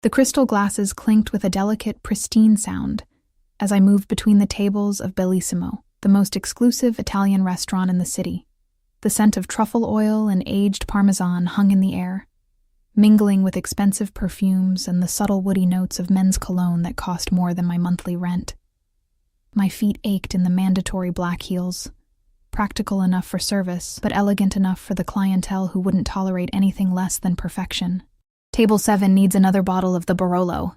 The crystal glasses clinked with a delicate, pristine sound as I moved between the tables of Bellissimo, the most exclusive Italian restaurant in the city. The scent of truffle oil and aged Parmesan hung in the air, mingling with expensive perfumes and the subtle woody notes of men's cologne that cost more than my monthly rent. My feet ached in the mandatory black heels, practical enough for service, but elegant enough for the clientele who wouldn't tolerate anything less than perfection. "Table 7 needs another bottle of the Barolo."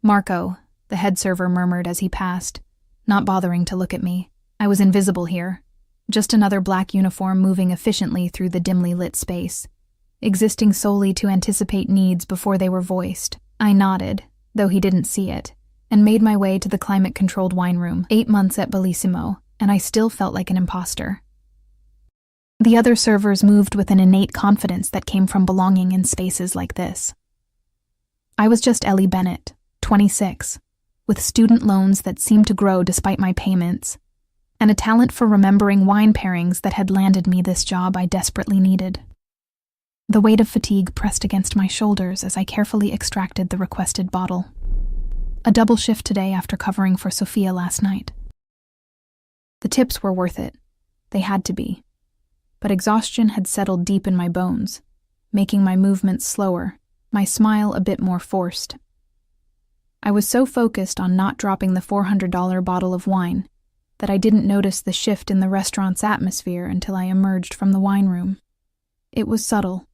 "Marco," the head server murmured as he passed, not bothering to look at me. I was invisible here, just another black uniform moving efficiently through the dimly lit space, existing solely to anticipate needs before they were voiced. I nodded, though he didn't see it, and made my way to the climate-controlled wine room. 8 months at Bellissimo, and I still felt like an imposter. The other servers moved with an innate confidence that came from belonging in spaces like this. I was just Ellie Bennett, 26, with student loans that seemed to grow despite my payments, and a talent for remembering wine pairings that had landed me this job I desperately needed. The weight of fatigue pressed against my shoulders as I carefully extracted the requested bottle. A double shift today after covering for Sophia last night. The tips were worth it. They had to be. But exhaustion had settled deep in my bones, making my movements slower, my smile a bit more forced. I was so focused on not dropping the $400 bottle of wine that I didn't notice the shift in the restaurant's atmosphere until I emerged from the wine room. It was subtle.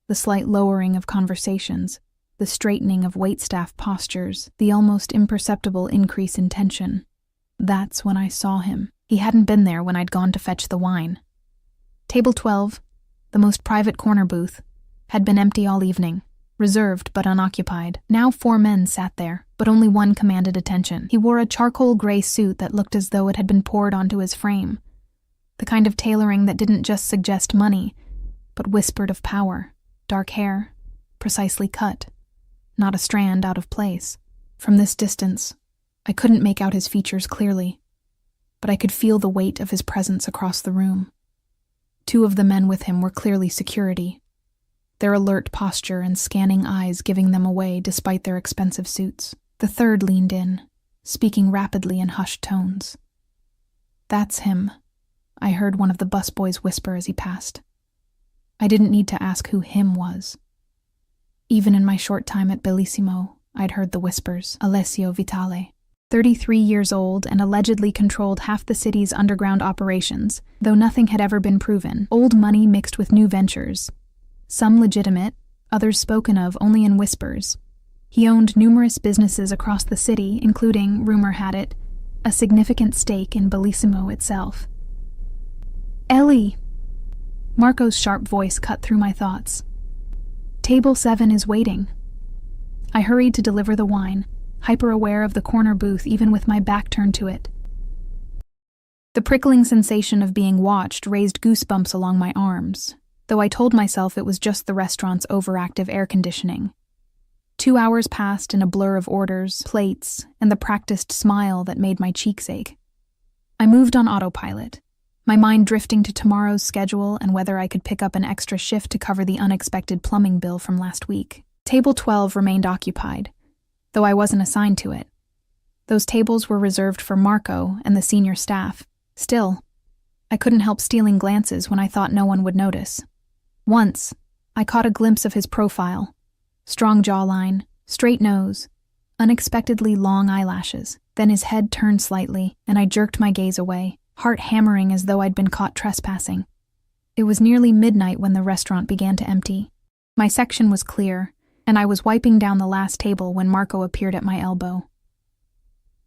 The slight lowering of conversations, the straightening of waitstaff postures, the almost imperceptible increase in tension. That's when I saw him. He hadn't been there when I'd gone to fetch the wine. Table 12, the most private corner booth, had been empty all evening, reserved but unoccupied. Now 4 men sat there, but only one commanded attention. He wore a charcoal gray suit that looked as though it had been poured onto his frame, the kind of tailoring that didn't just suggest money, but whispered of power. Dark hair, precisely cut, not a strand out of place. From this distance, I couldn't make out his features clearly, but I could feel the weight of his presence across the room. 2 of the men with him were clearly security, their alert posture and scanning eyes giving them away despite their expensive suits. The third leaned in, speaking rapidly in hushed tones. "That's him," I heard one of the busboys whisper as he passed. I didn't need to ask who him was. Even in my short time at Bellissimo, I'd heard the whispers. Alessio Vitale. 33 years old and allegedly controlled half the city's underground operations, though nothing had ever been proven. Old money mixed with new ventures. Some legitimate, others spoken of only in whispers. He owned numerous businesses across the city, including, rumor had it, a significant stake in Bellissimo itself. "Ellie!" Marco's sharp voice cut through my thoughts. "Table 7 is waiting." I hurried to deliver the wine, hyper-aware of the corner booth even with my back turned to it. The prickling sensation of being watched raised goosebumps along my arms, though I told myself it was just the restaurant's overactive air conditioning. 2 hours passed in a blur of orders, plates, and the practiced smile that made my cheeks ache. I moved on autopilot, my mind drifting to tomorrow's schedule and whether I could pick up an extra shift to cover the unexpected plumbing bill from last week. Table 12 remained occupied, though I wasn't assigned to it. Those tables were reserved for Marco and the senior staff. Still, I couldn't help stealing glances when I thought no one would notice. Once, I caught a glimpse of his profile. Strong jawline, straight nose, unexpectedly long eyelashes. Then his head turned slightly, and I jerked my gaze away, heart hammering as though I'd been caught trespassing. It was nearly midnight when the restaurant began to empty. My section was clear, and I was wiping down the last table when Marco appeared at my elbow.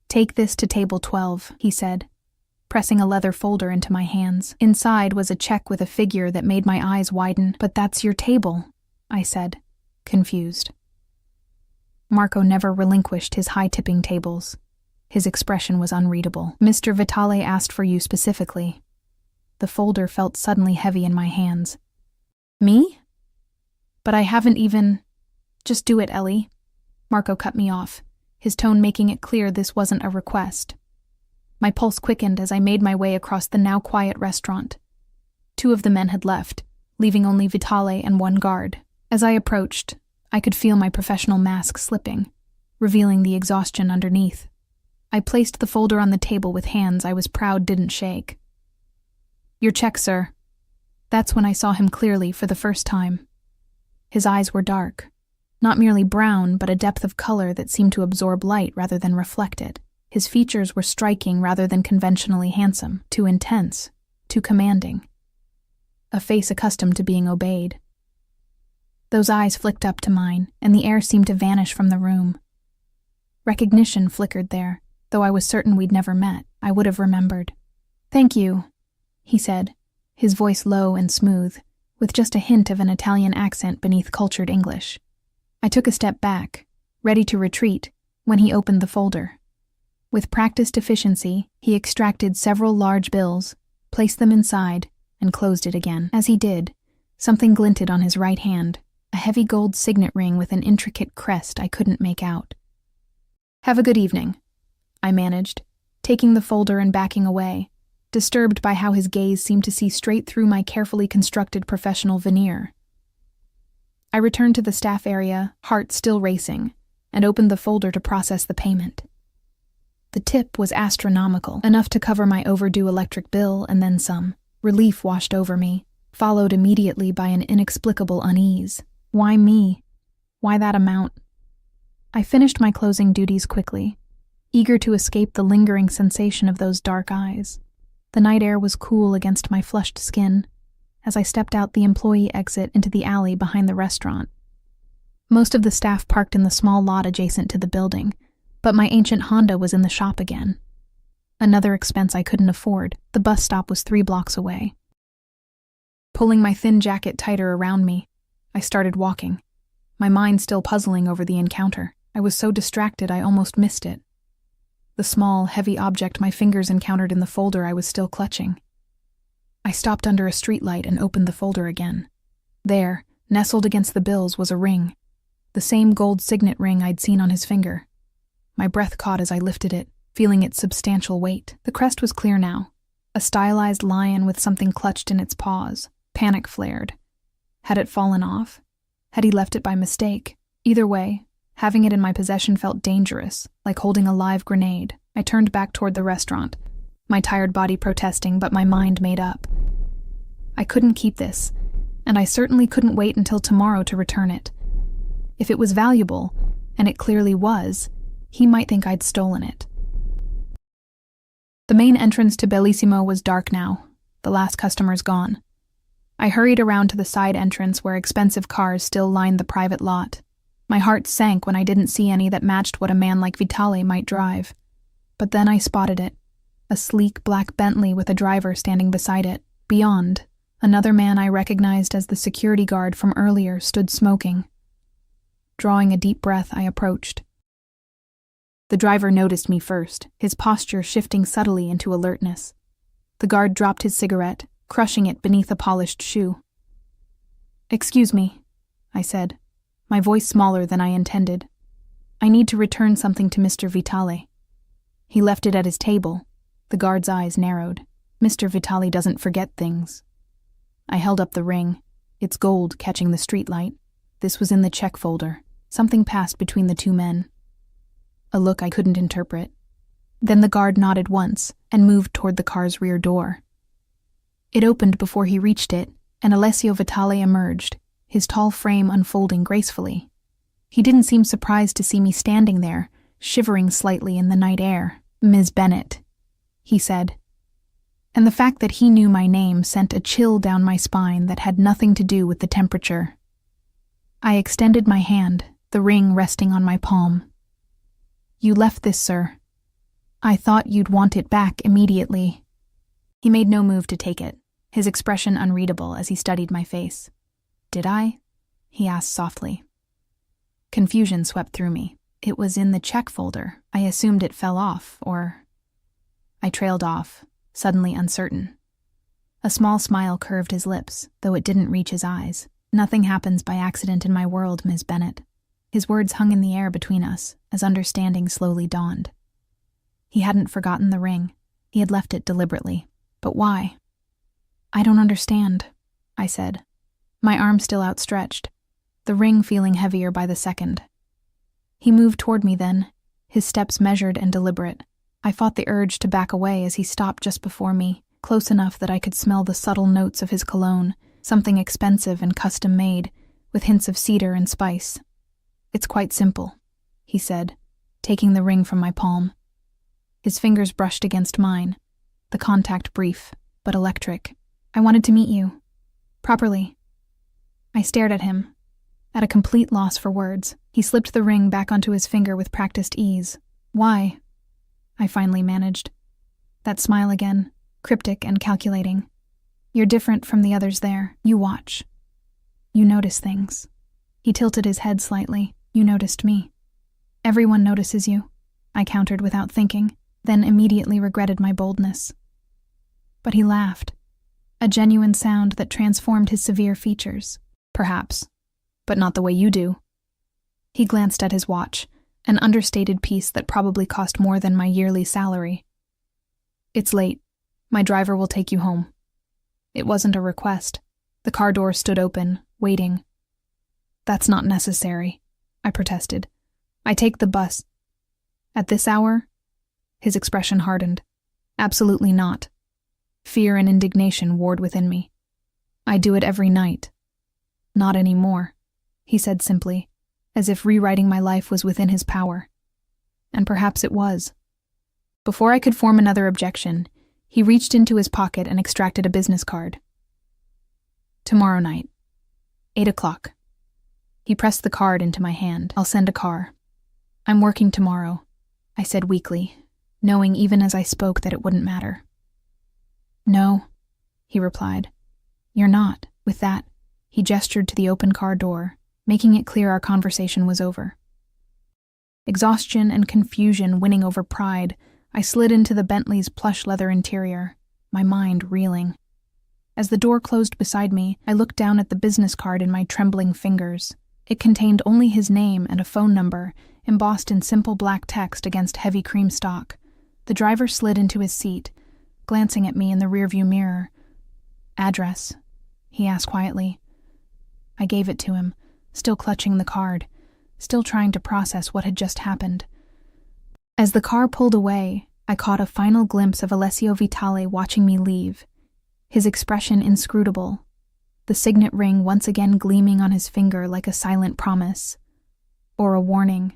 "Take this to table 12, he said, pressing a leather folder into my hands. Inside was a check with a figure that made my eyes widen. "But that's your table," I said, confused. Marco never relinquished his high-tipping tables. His expression was unreadable. "Mr. Vitale asked for you specifically." The folder felt suddenly heavy in my hands. "Me? But I haven't even—" "Just do it, Ellie." Marco cut me off, his tone making it clear this wasn't a request. My pulse quickened as I made my way across the now quiet restaurant. 2 of the men had left, leaving only Vitale and 1 guard. As I approached, I could feel my professional mask slipping, revealing the exhaustion underneath. I placed the folder on the table with hands I was proud didn't shake. "Your check, sir." That's when I saw him clearly for the first time. His eyes were dark, not merely brown, but a depth of color that seemed to absorb light rather than reflect it. His features were striking rather than conventionally handsome, too intense, too commanding. A face accustomed to being obeyed. Those eyes flicked up to mine, and the air seemed to vanish from the room. Recognition flickered there. Though I was certain we'd never met, I would have remembered. "Thank you," he said, his voice low and smooth, with just a hint of an Italian accent beneath cultured English. I took a step back, ready to retreat, when he opened the folder. With practiced efficiency, he extracted several large bills, placed them inside, and closed it again. As he did, something glinted on his right hand, a heavy gold signet ring with an intricate crest I couldn't make out. "Have a good evening," I managed, taking the folder and backing away, disturbed by how his gaze seemed to see straight through my carefully constructed professional veneer. I returned to the staff area, heart still racing, and opened the folder to process the payment. The tip was astronomical, enough to cover my overdue electric bill and then some. Relief washed over me, followed immediately by an inexplicable unease. Why me? Why that amount? I finished my closing duties quickly, eager to escape the lingering sensation of those dark eyes. The night air was cool against my flushed skin as I stepped out the employee exit into the alley behind the restaurant. Most of the staff parked in the small lot adjacent to the building, but my ancient Honda was in the shop again. Another expense I couldn't afford. The bus stop was 3 blocks away. Pulling my thin jacket tighter around me, I started walking, my mind still puzzling over the encounter. I was so distracted I almost missed it. The small, heavy object my fingers encountered in the folder I was still clutching. I stopped under a streetlight and opened the folder again. There, nestled against the bills, was a ring, the same gold signet ring I'd seen on his finger. My breath caught as I lifted it, feeling its substantial weight. The crest was clear now, a stylized lion with something clutched in its paws. Panic flared. Had it fallen off? Had he left it by mistake? Either way, having it in my possession felt dangerous, like holding a live grenade. I turned back toward the restaurant, my tired body protesting, but my mind made up. I couldn't keep this, and I certainly couldn't wait until tomorrow to return it. If it was valuable, and it clearly was, he might think I'd stolen it. The main entrance to Bellissimo was dark now, the last customers gone. I hurried around to the side entrance where expensive cars still lined the private lot. My heart sank when I didn't see any that matched what a man like Vitale might drive. But then I spotted it, a sleek black Bentley with a driver standing beside it. Beyond, another man I recognized as the security guard from earlier stood smoking. Drawing a deep breath, I approached. The driver noticed me first, his posture shifting subtly into alertness. The guard dropped his cigarette, crushing it beneath a polished shoe. "Excuse me," I said, my voice smaller than I intended. "I need to return something to Mr. Vitale." He left it at his table. The guard's eyes narrowed. "Mr. Vitale doesn't forget things." I held up the ring, its gold catching the streetlight. This was in the check folder. Something passed between the two men. A look I couldn't interpret. Then the guard nodded once and moved toward the car's rear door. It opened before he reached it, and Alessio Vitale emerged, his tall frame unfolding gracefully. He didn't seem surprised to see me standing there, shivering slightly in the night air. "Ms. Bennett," he said. And the fact that he knew my name sent a chill down my spine that had nothing to do with the temperature. I extended my hand, the ring resting on my palm. "You left this, sir. I thought you'd want it back immediately." He made no move to take it, his expression unreadable as he studied my face. "Did I?" he asked softly. Confusion swept through me. It was in the check folder. I assumed it fell off, or... I trailed off, suddenly uncertain. A small smile curved his lips, though it didn't reach his eyes. "Nothing happens by accident in my world, Ms. Bennett." His words hung in the air between us as understanding slowly dawned. He hadn't forgotten the ring. He had left it deliberately. But why? "I don't understand," I said, my arm still outstretched. the ring feeling heavier by the second. He moved toward me then, his steps measured and deliberate. I fought the urge to back away as he stopped just before me, close enough that I could smell the subtle notes of his cologne, something expensive and custom-made, with hints of cedar and spice. "It's quite simple," he said, taking the ring from my palm. His fingers brushed against mine, the contact brief, but electric. "I wanted to meet you. Properly." I stared at him, at a complete loss for words. He slipped the ring back onto his finger with practiced ease. "Why?" I finally managed. That smile again, cryptic and calculating. "You're different from the others there. You watch. You notice things." He tilted his head slightly. "You noticed me." "Everyone notices you," I countered without thinking, then immediately regretted my boldness. But he laughed, a genuine sound that transformed his severe features. "Perhaps, but not the way you do." He glanced at his watch, an understated piece that probably cost more than my yearly salary. "It's late. My driver will take you home." It wasn't a request. The car door stood open, waiting. "That's not necessary," I protested. "I take the bus." "At this hour?" His expression hardened. "Absolutely not." Fear and indignation warred within me. "I do it every night." "Not anymore," he said simply, as if rewriting my life was within his power. And perhaps it was. Before I could form another objection, he reached into his pocket and extracted a business card. "Tomorrow night, 8 o'clock. He pressed the card into my hand. "I'll send a car." "I'm working tomorrow," I said weakly, knowing even as I spoke that it wouldn't matter. "No," he replied. "You're not." With that, he gestured to the open car door, making it clear our conversation was over. Exhaustion and confusion winning over pride, I slid into the Bentley's plush leather interior, my mind reeling. As the door closed beside me, I looked down at the business card in my trembling fingers. It contained only his name and a phone number, embossed in simple black text against heavy cream stock. The driver slid into his seat, glancing at me in the rearview mirror. "Address?" he asked quietly. I gave it to him, still clutching the card, still trying to process what had just happened. As the car pulled away, I caught a final glimpse of Alessio Vitale watching me leave, his expression inscrutable, the signet ring once again gleaming on his finger like a silent promise, or a warning.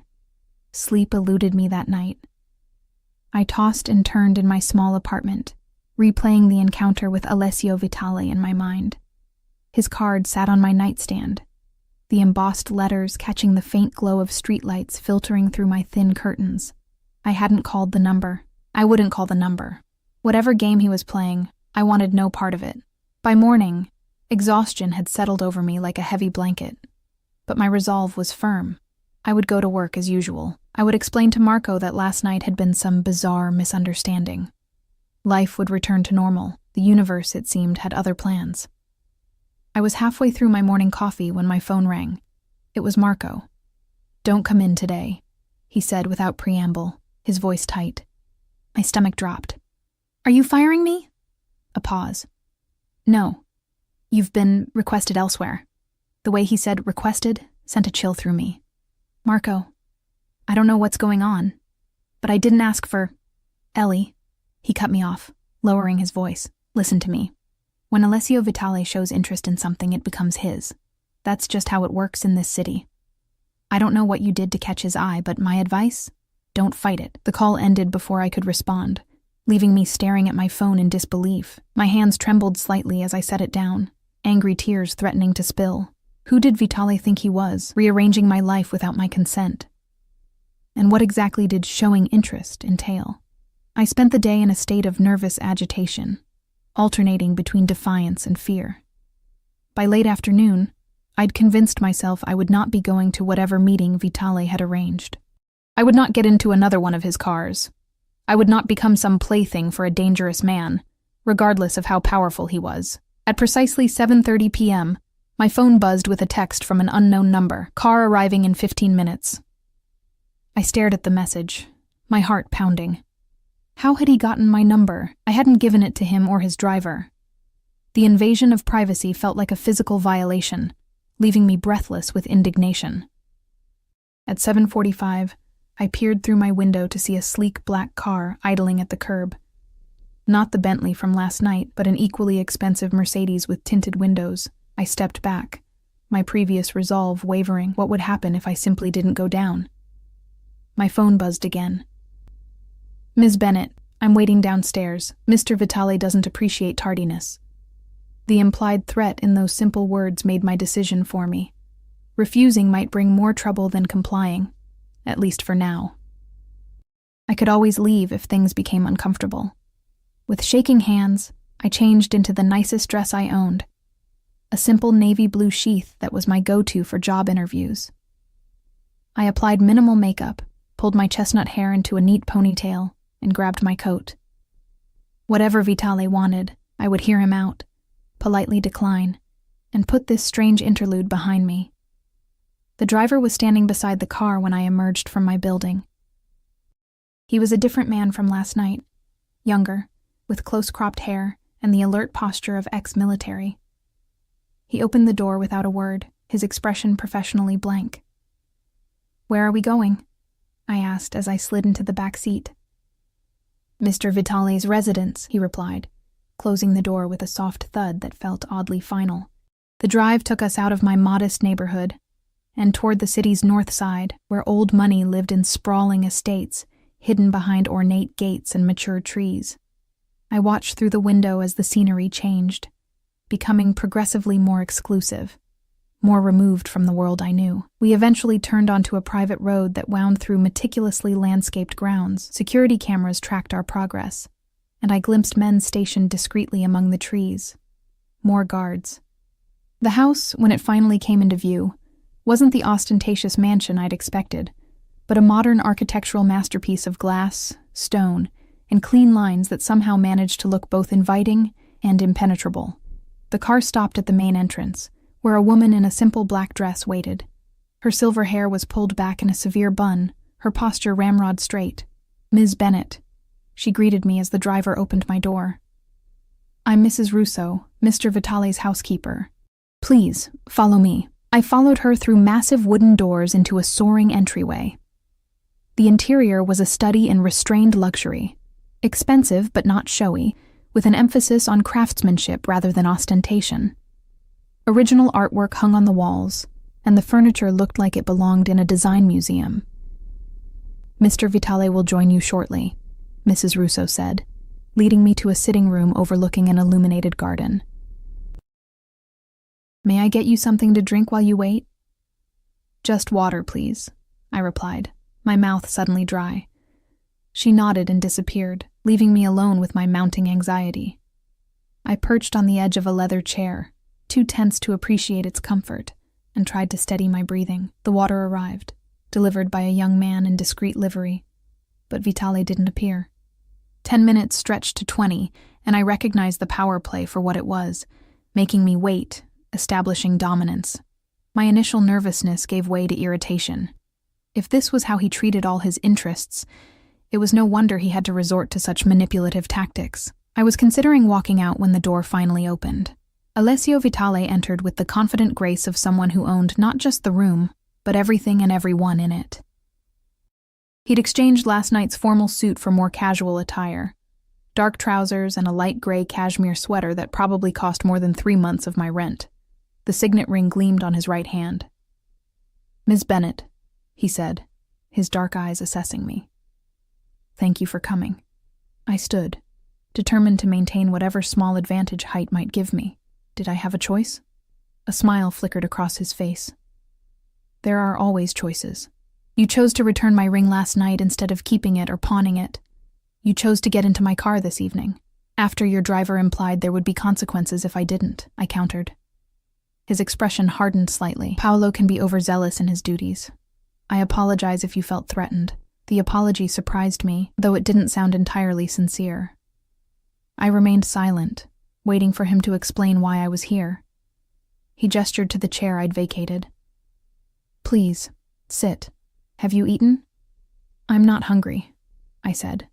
Sleep eluded me that night. I tossed and turned in my small apartment, replaying the encounter with Alessio Vitale in my mind. His card sat on my nightstand, the embossed letters catching the faint glow of streetlights filtering through my thin curtains. I hadn't called the number. I wouldn't call the number. Whatever game he was playing, I wanted no part of it. By morning, exhaustion had settled over me like a heavy blanket. But my resolve was firm. I would go to work as usual. I would explain to Marco that last night had been some bizarre misunderstanding. Life would return to normal. The universe, it seemed, had other plans. I was halfway through my morning coffee when my phone rang. It was Marco. "Don't come in today," he said without preamble, his voice tight. My stomach dropped. "Are you firing me?" A pause. "No. You've been requested elsewhere." The way he said requested sent a chill through me. "Marco, I don't know what's going on, but I didn't ask for Ellie." He cut me off, lowering his voice. "Listen to me. When Alessio Vitale shows interest in something, it becomes his. That's just how it works in this city. I don't know what you did to catch his eye, but my advice? Don't fight it." The call ended before I could respond, leaving me staring at my phone in disbelief. My hands trembled slightly as I set it down, angry tears threatening to spill. Who did Vitale think he was, rearranging my life without my consent? And what exactly did showing interest entail? I spent the day in a state of nervous agitation, alternating between defiance and fear. By late afternoon, I'd convinced myself I would not be going to whatever meeting Vitale had arranged. I would not get into another one of his cars. I would not become some plaything for a dangerous man, regardless of how powerful he was. At precisely 7:30 p.m., my phone buzzed with a text from an unknown number. "Car arriving in 15 minutes. I stared at the message, my heart pounding. How had he gotten my number? I hadn't given it to him or his driver. The invasion of privacy felt like a physical violation, leaving me breathless with indignation. At 7:45, I peered through my window to see a sleek black car idling at the curb. Not the Bentley from last night, but an equally expensive Mercedes with tinted windows. I stepped back, my previous resolve wavering. What would happen if I simply didn't go down? My phone buzzed again. "Ms. Bennett, I'm waiting downstairs. Mr. Vitale doesn't appreciate tardiness." The implied threat in those simple words made my decision for me. Refusing might bring more trouble than complying, at least for now. I could always leave if things became uncomfortable. With shaking hands, I changed into the nicest dress I owned, a simple navy blue sheath that was my go-to for job interviews. I applied minimal makeup, pulled my chestnut hair into a neat ponytail, and grabbed my coat. Whatever Vitale wanted, I would hear him out, politely decline, and put this strange interlude behind me. The driver was standing beside the car when I emerged from my building. He was a different man from last night, younger, with close-cropped hair and the alert posture of ex-military. He opened the door without a word, his expression professionally blank. "Where are we going?" I asked as I slid into the back seat. "Mr. Vitale's residence," he replied, closing the door with a soft thud that felt oddly final. The drive took us out of my modest neighborhood and toward the city's north side, where old money lived in sprawling estates, hidden behind ornate gates and mature trees. I watched through the window as the scenery changed, becoming progressively more exclusive, more removed from the world I knew. We eventually turned onto a private road that wound through meticulously landscaped grounds. Security cameras tracked our progress, and I glimpsed men stationed discreetly among the trees. More guards. The house, when it finally came into view, wasn't the ostentatious mansion I'd expected, but a modern architectural masterpiece of glass, stone, and clean lines that somehow managed to look both inviting and impenetrable. The car stopped at the main entrance, where a woman in a simple black dress waited. Her silver hair was pulled back in a severe bun, her posture ramrod straight. "Ms. Bennett," she greeted me as the driver opened my door. "I'm Mrs. Russo, Mr. Vitale's housekeeper. Please, follow me." I followed her through massive wooden doors into a soaring entryway. The interior was a study in restrained luxury, expensive but not showy, with an emphasis on craftsmanship rather than ostentation. Original artwork hung on the walls, and the furniture looked like it belonged in a design museum. "Mr. Vitale will join you shortly," Mrs. Russo said, leading me to a sitting room overlooking an illuminated garden. "May I get you something to drink while you wait?" "Just water, please," I replied, my mouth suddenly dry. She nodded and disappeared, leaving me alone with my mounting anxiety. I perched on the edge of a leather chair, too tense to appreciate its comfort, and tried to steady my breathing. The water arrived, delivered by a young man in discreet livery, but Vitale didn't appear. 10 minutes stretched to 20, and I recognized the power play for what it was, making me wait, establishing dominance. My initial nervousness gave way to irritation. If this was how he treated all his interests, it was no wonder he had to resort to such manipulative tactics. I was considering walking out when the door finally opened. Alessio Vitale entered with the confident grace of someone who owned not just the room, but everything and everyone in it. He'd exchanged last night's formal suit for more casual attire, dark trousers and a light gray cashmere sweater that probably cost more than 3 months of my rent. The signet ring gleamed on his right hand. "Ms. Bennett," he said, his dark eyes assessing me. "Thank you for coming." I stood, determined to maintain whatever small advantage height might give me. Did I have a choice? A smile flickered across his face. "There are always choices. You chose to return my ring last night instead of keeping it or pawning it. You chose to get into my car this evening. After your driver implied there would be consequences if I didn't," I countered. His expression hardened slightly. "Paolo can be overzealous in his duties. I apologize if you felt threatened." The apology surprised me, though it didn't sound entirely sincere. I remained silent, waiting for him to explain why I was here. He gestured to the chair I'd vacated. "Please, sit. Have you eaten?" "I'm not hungry," I said,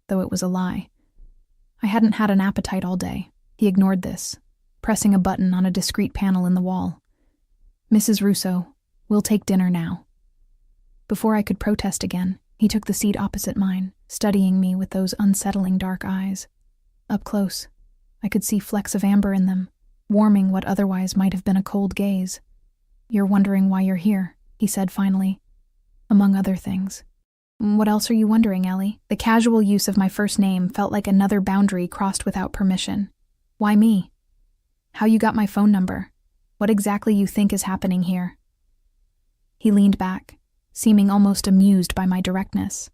though it was a lie. I hadn't had an appetite all day. He ignored this, pressing a button on a discreet panel in the wall. Mrs. Russo, we'll take dinner now. Before I could protest again, he took the seat opposite mine, studying me with those unsettling dark eyes. Up close, I could see flecks of amber in them, warming what otherwise might have been a cold gaze. You're wondering why you're here, he said finally. Among other things. What else are you wondering, Ellie? The casual use of my first name felt like another boundary crossed without permission. Why me? How you got my phone number? What exactly you think is happening here? He leaned back, seeming almost amused by my directness.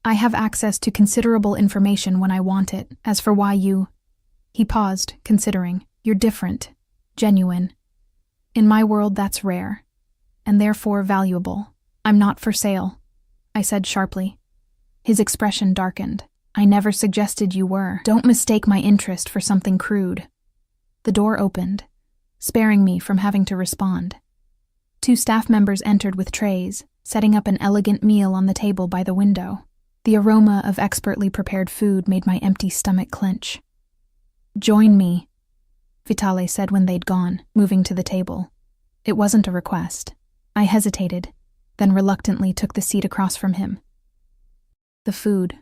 I have access to considerable information when I want it. As for why you... He paused, considering. You're different. Genuine. In my world, that's rare. And therefore valuable. I'm not for sale, I said sharply. His expression darkened. I never suggested you were. Don't mistake my interest for something crude. The door opened, sparing me from having to respond. 2 staff members entered with trays, setting up an elegant meal on the table by the window. The aroma of expertly prepared food made my empty stomach clench. Join me, Vitale said when they'd gone, moving to the table. It wasn't a request. I hesitated, then reluctantly took the seat across from him. The food,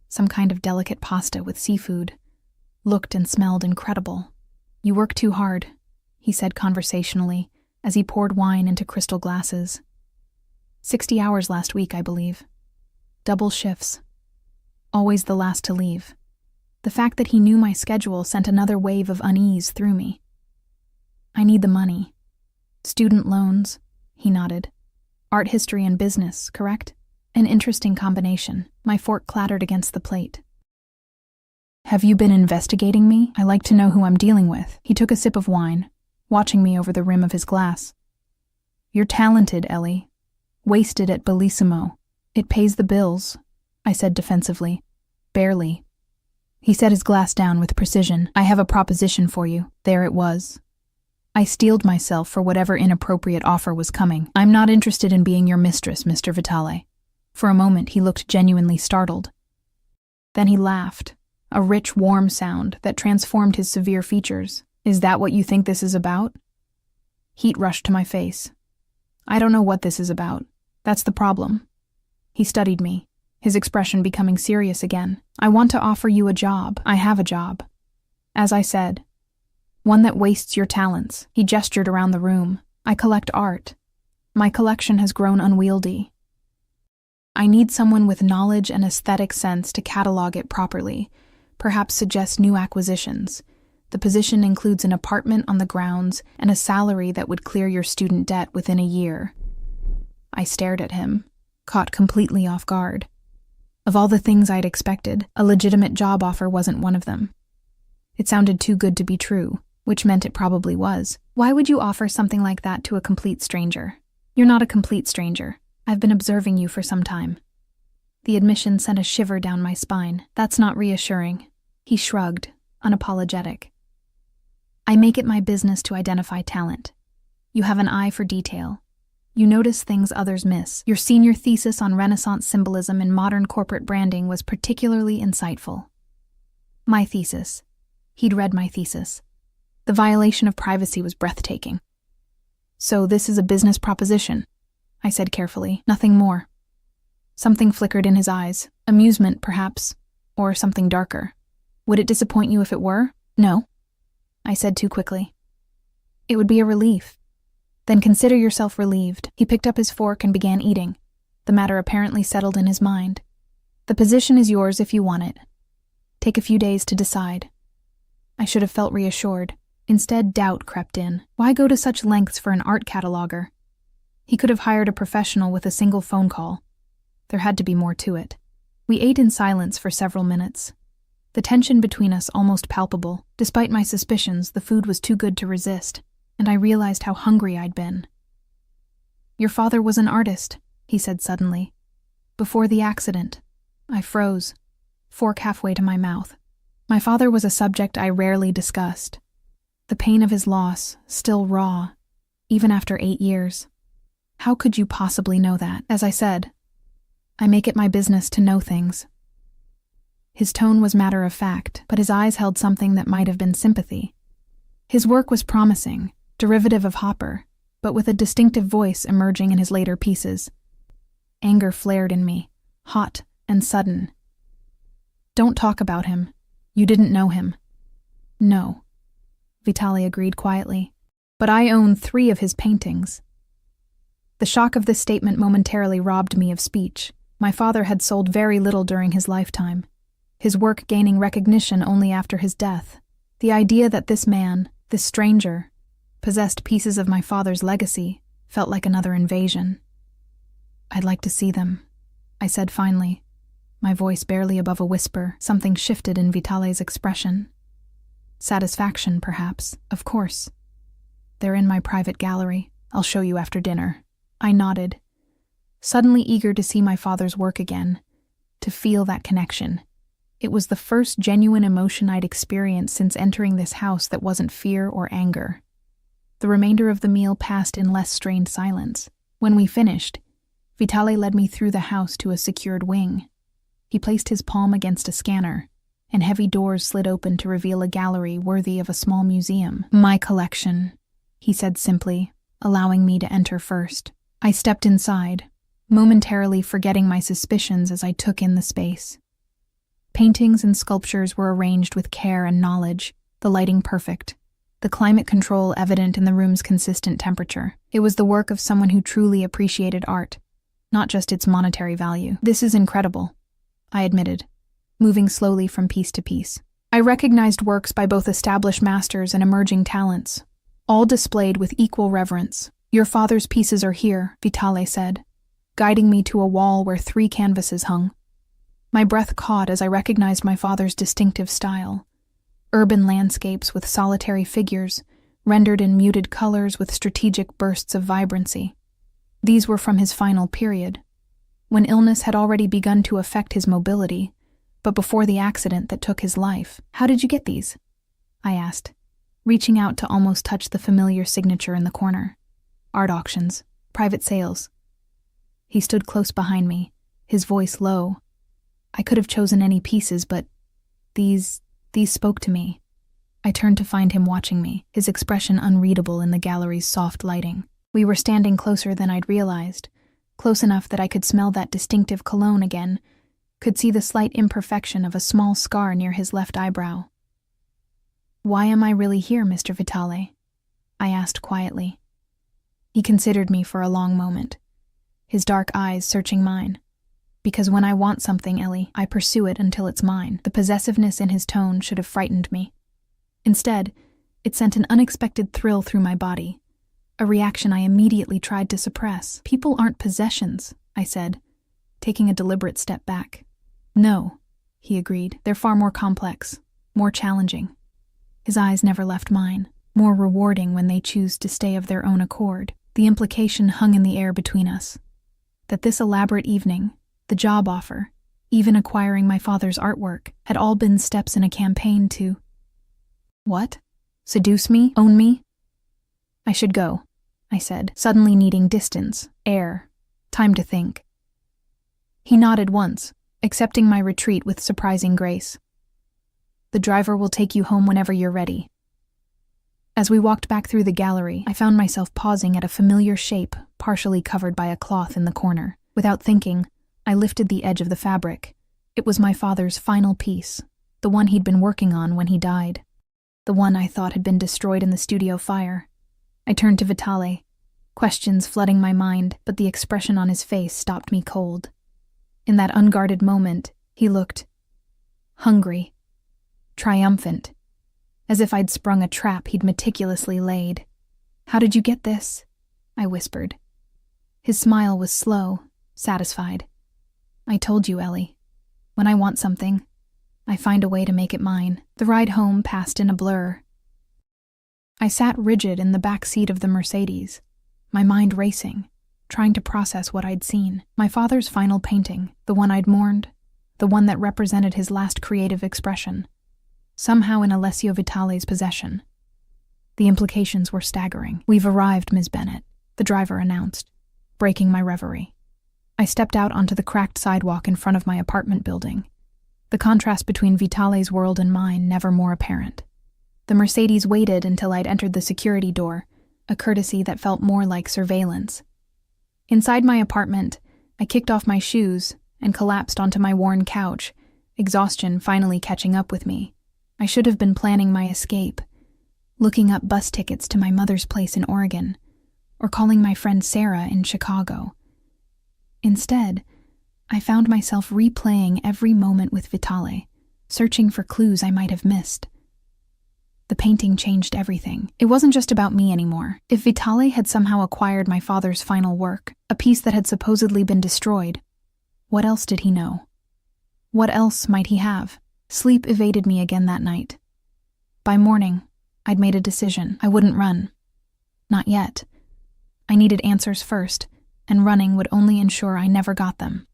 some kind of delicate pasta with seafood, looked and smelled incredible. You work too hard, he said conversationally, as he poured wine into crystal glasses. 60 hours last week, I believe. Double shifts. Always the last to leave. The fact that he knew my schedule sent another wave of unease through me. I need the money. Student loans, he nodded. Art history and business, correct? An interesting combination. My fork clattered against the plate. Have you been investigating me? I like to know who I'm dealing with. He took a sip of wine, watching me over the rim of his glass. You're talented, Ellie. Wasted at Bellissimo. It pays the bills, I said defensively. Barely. He set his glass down with precision. I have a proposition for you. There it was. I steeled myself for whatever inappropriate offer was coming. I'm not interested in being your mistress, Mr. Vitale. For a moment, he looked genuinely startled. Then he laughed, a rich, warm sound that transformed his severe features. Is that what you think this is about? Heat rushed to my face. I don't know what this is about. That's the problem. He studied me, his expression becoming serious again. I want to offer you a job. I have a job. As I said, one that wastes your talents. He gestured around the room. I collect art. My collection has grown unwieldy. I need someone with knowledge and aesthetic sense to catalog it properly, perhaps suggest new acquisitions. The position includes an apartment on the grounds and a salary that would clear your student debt within a year. I stared at him, caught completely off guard. Of all the things I'd expected, a legitimate job offer wasn't one of them. It sounded too good to be true, which meant it probably was. Why would you offer something like that to a complete stranger? You're not a complete stranger. I've been observing you for some time. The admission sent a shiver down my spine. That's not reassuring. He shrugged, unapologetic. I make it my business to identify talent. You have an eye for detail. You notice things others miss. Your senior thesis on Renaissance symbolism in modern corporate branding was particularly insightful. My thesis. He'd read my thesis. The violation of privacy was breathtaking. So this is a business proposition, I said carefully, nothing more. Something flickered in his eyes, amusement perhaps, or something darker. Would it disappoint you if it were? No, I said too quickly. It would be a relief. Then consider yourself relieved. He picked up his fork and began eating. The matter apparently settled in his mind. The position is yours if you want it. Take a few days to decide. I should have felt reassured. Instead, doubt crept in. Why go to such lengths for an art cataloger? He could have hired a professional with a single phone call. There had to be more to it. We ate in silence for several minutes. The tension between us almost palpable. Despite my suspicions, the food was too good to resist, and I realized how hungry I'd been. Your father was an artist, he said suddenly. Before the accident, I froze, fork halfway to my mouth. My father was a subject I rarely discussed. The pain of his loss, still raw, even after 8 years. How could you possibly know that? As I said, I make it my business to know things. His tone was matter of fact, but his eyes held something that might have been sympathy. His work was promising, derivative of Hopper, but with a distinctive voice emerging in his later pieces. Anger flared in me, hot and sudden. "Don't talk about him. You didn't know him." "No," Vitali agreed quietly, "but I own 3 of his paintings." The shock of this statement momentarily robbed me of speech. My father had sold very little during his lifetime, his work gaining recognition only after his death. The idea that this man, this stranger, possessed pieces of my father's legacy felt like another invasion. "I'd like to see them," I said finally, my voice barely above a whisper. Something shifted in Vitali's expression. Satisfaction, perhaps, of course. "They're in my private gallery. I'll show you after dinner." I nodded, suddenly eager to see my father's work again, to feel that connection. It was the first genuine emotion I'd experienced since entering this house that wasn't fear or anger. The remainder of the meal passed in less strained silence. When we finished, Vitali led me through the house to a secured wing. He placed his palm against a scanner, and heavy doors slid open to reveal a gallery worthy of a small museum. "My collection," he said simply, allowing me to enter first. I stepped inside, momentarily forgetting my suspicions as I took in the space. Paintings and sculptures were arranged with care and knowledge, the lighting perfect, the climate control evident in the room's consistent temperature. It was the work of someone who truly appreciated art, not just its monetary value. "This is incredible," I admitted, moving slowly from piece to piece. I recognized works by both established masters and emerging talents, all displayed with equal reverence. "Your father's pieces are here," Vitali said, guiding me to a wall where 3 canvases hung. My breath caught as I recognized my father's distinctive style. Urban landscapes with solitary figures, rendered in muted colors with strategic bursts of vibrancy. These were from his final period, when illness had already begun to affect his mobility, but before the accident that took his life. "How did you get these?" I asked, reaching out to almost touch the familiar signature in the corner. "Art auctions, private sales." He stood close behind me, his voice low. I could have chosen any pieces, but these spoke to me. I turned to find him watching me, his expression unreadable in the gallery's soft lighting. We were standing closer than I'd realized, close enough that I could smell that distinctive cologne again, could see the slight imperfection of a small scar near his left eyebrow. "Why am I really here, Mr. Vitali?" I asked quietly. He considered me for a long moment, his dark eyes searching mine. "Because when I want something, Ellie, I pursue it until it's mine." The possessiveness in his tone should have frightened me. Instead, it sent an unexpected thrill through my body, a reaction I immediately tried to suppress. "People aren't possessions," I said, taking a deliberate step back. "No," he agreed. "They're far more complex, more challenging." His eyes never left mine, more rewarding when they choose to stay of their own accord. The implication hung in the air between us, that this elaborate evening, the job offer, even acquiring my father's artwork, had all been steps in a campaign to... What? Seduce me? Own me? "I should go," I said, suddenly needing distance, air, time to think. He nodded once, accepting my retreat with surprising grace. "The driver will take you home whenever you're ready." As we walked back through the gallery, I found myself pausing at a familiar shape, partially covered by a cloth in the corner. Without thinking, I lifted the edge of the fabric. It was my father's final piece, the one he'd been working on when he died, the one I thought had been destroyed in the studio fire. I turned to Vitali, questions flooding my mind, but the expression on his face stopped me cold. In that unguarded moment, he looked hungry, triumphant, as if I'd sprung a trap he'd meticulously laid. "How did you get this?" I whispered. His smile was slow, satisfied. "I told you, Ellie. When I want something, I find a way to make it mine." The ride home passed in a blur. I sat rigid in the back seat of the Mercedes, my mind racing, trying to process what I'd seen. My father's final painting, the one I'd mourned, the one that represented his last creative expression, somehow in Alessio Vitali's possession. The implications were staggering. "We've arrived, Ms. Bennett," the driver announced, breaking my reverie. I stepped out onto the cracked sidewalk in front of my apartment building, the contrast between Vitali's world and mine never more apparent. The Mercedes waited until I'd entered the security door, a courtesy that felt more like surveillance. Inside my apartment, I kicked off my shoes and collapsed onto my worn couch, exhaustion finally catching up with me. I should have been planning my escape, looking up bus tickets to my mother's place in Oregon, or calling my friend Sarah in Chicago. Instead, I found myself replaying every moment with Vitale, searching for clues I might have missed. The painting changed everything. It wasn't just about me anymore. If Vitale had somehow acquired my father's final work, a piece that had supposedly been destroyed, what else did he know? What else might he have? Sleep evaded me again that night. By morning, I'd made a decision. I wouldn't run. Not yet. I needed answers first, and running would only ensure I never got them.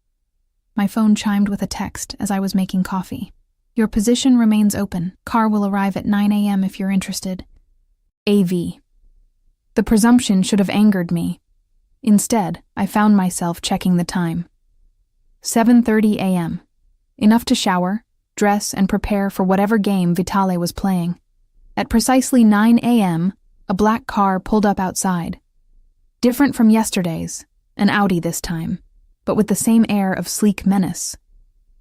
My phone chimed with a text as I was making coffee. Your position remains open. Car will arrive at 9 a.m. if you're interested. AV. The presumption should have angered me. Instead, I found myself checking the time. 7:30 a.m. Enough to shower, dress, and prepare for whatever game Vitale was playing. At precisely 9 a.m., a black car pulled up outside. Different from yesterday's, an Audi this time, but with the same air of sleek menace.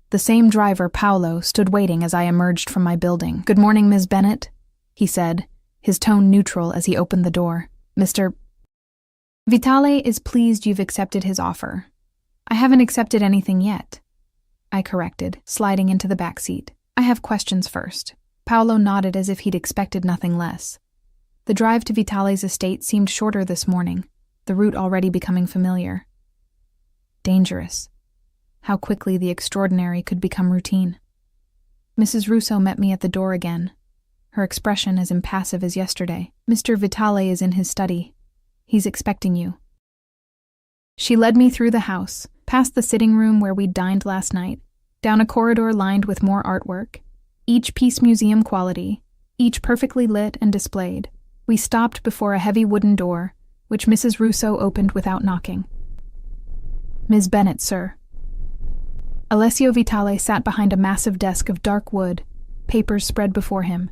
The same driver, Paolo, stood waiting as I emerged from my building. Good morning, Ms. Bennett, he said, his tone neutral as he opened the door. Mr. Vitale is pleased you've accepted his offer. I haven't accepted anything yet, I corrected, sliding into the back seat. I have questions first. Paolo nodded as if he'd expected nothing less. The drive to Vitale's estate seemed shorter this morning, the route already becoming familiar. Dangerous. How quickly the extraordinary could become routine. Mrs. Russo met me at the door again, her expression as impassive as yesterday. Mr. Vitale is in his study. He's expecting you. She led me through the house, past the sitting room where we'd dined last night, down a corridor lined with more artwork, each piece museum quality, each perfectly lit and displayed. We stopped before a heavy wooden door, which Mrs. Russo opened without knocking. Ms. Bennett, sir. Alessio Vitale sat behind a massive desk of dark wood, papers spread before him.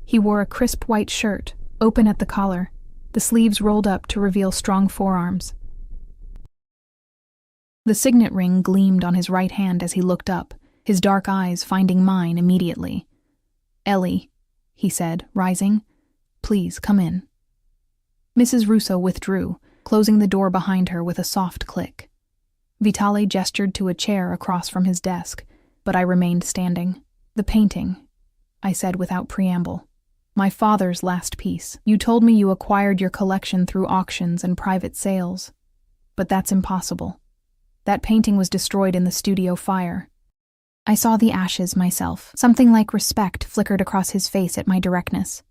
He wore a crisp white shirt, open at the collar, the sleeves rolled up to reveal strong forearms. The signet ring gleamed on his right hand as he looked up, his dark eyes finding mine immediately. Ellie, he said, rising, please come in. Mrs. Russo withdrew, closing the door behind her with a soft click. Vitale gestured to a chair across from his desk, but I remained standing. The painting, I said without preamble. My father's last piece. You told me you acquired your collection through auctions and private sales. But that's impossible. That painting was destroyed in the studio fire. I saw the ashes myself. Something like respect flickered across his face at my directness.